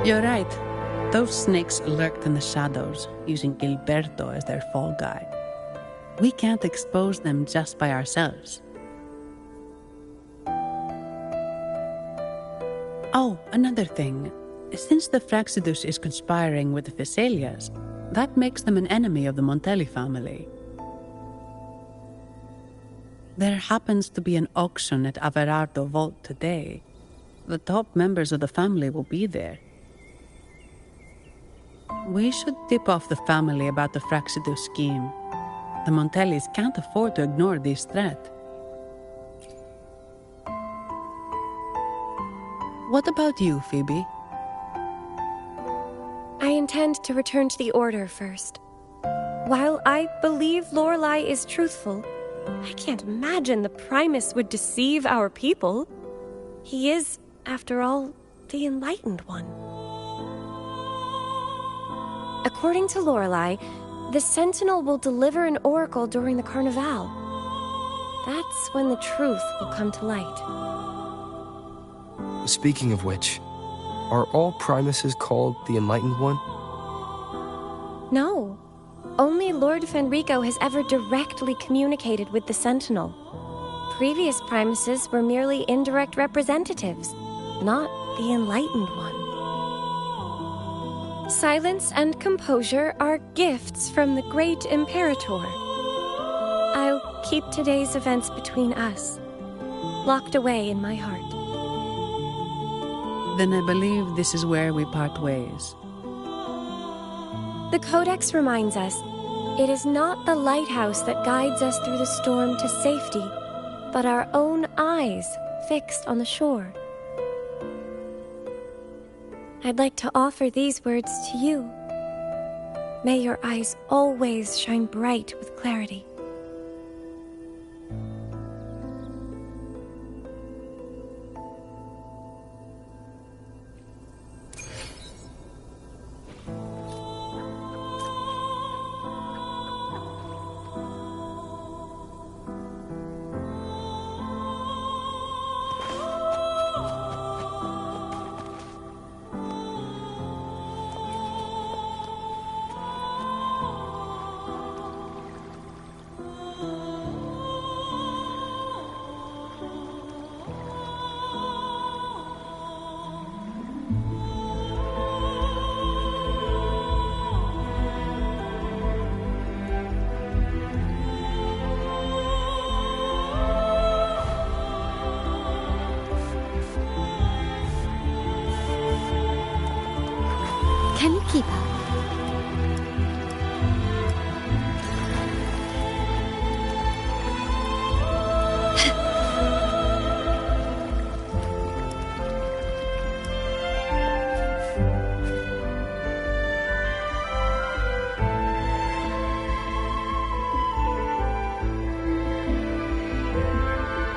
You're right. Those snakes lurked in the shadows, using Gilberto as their fall guy. We can't expose them just by ourselves. Oh, another thing. Since the Fraxidus is conspiring with the Thessalias, that makes them an enemy of the Montelli family. There happens to be an auction at Averardo Vault today. The top members of the family will be there. We should tip off the family about the Fraxidus scheme. The Montellis can't afford to ignore this threat. What about you, Phoebe? I intend to return to the Order first. While I believe Lorelei is truthful, I can't imagine the Primus would deceive our people. He is, after all, the Enlightened One. According to Lorelei, the Sentinel will deliver an oracle during the Carnival. That's when the truth will come to light. Speaking of which, are all Primuses called the Enlightened One? No. Only Lord Fenrico has ever directly communicated with the Sentinel. Previous Primuses were merely indirect representatives, not the Enlightened One. Silence and composure are gifts from the great Imperator. I'll keep today's events between us, locked away in my heart. Then I believe this is where we part ways. The Codex reminds us, it is not the lighthouse that guides us through the storm to safety, but our own eyes fixed on the shore. I'd like to offer these words to you. May your eyes always shine bright with clarity. Can you keep up?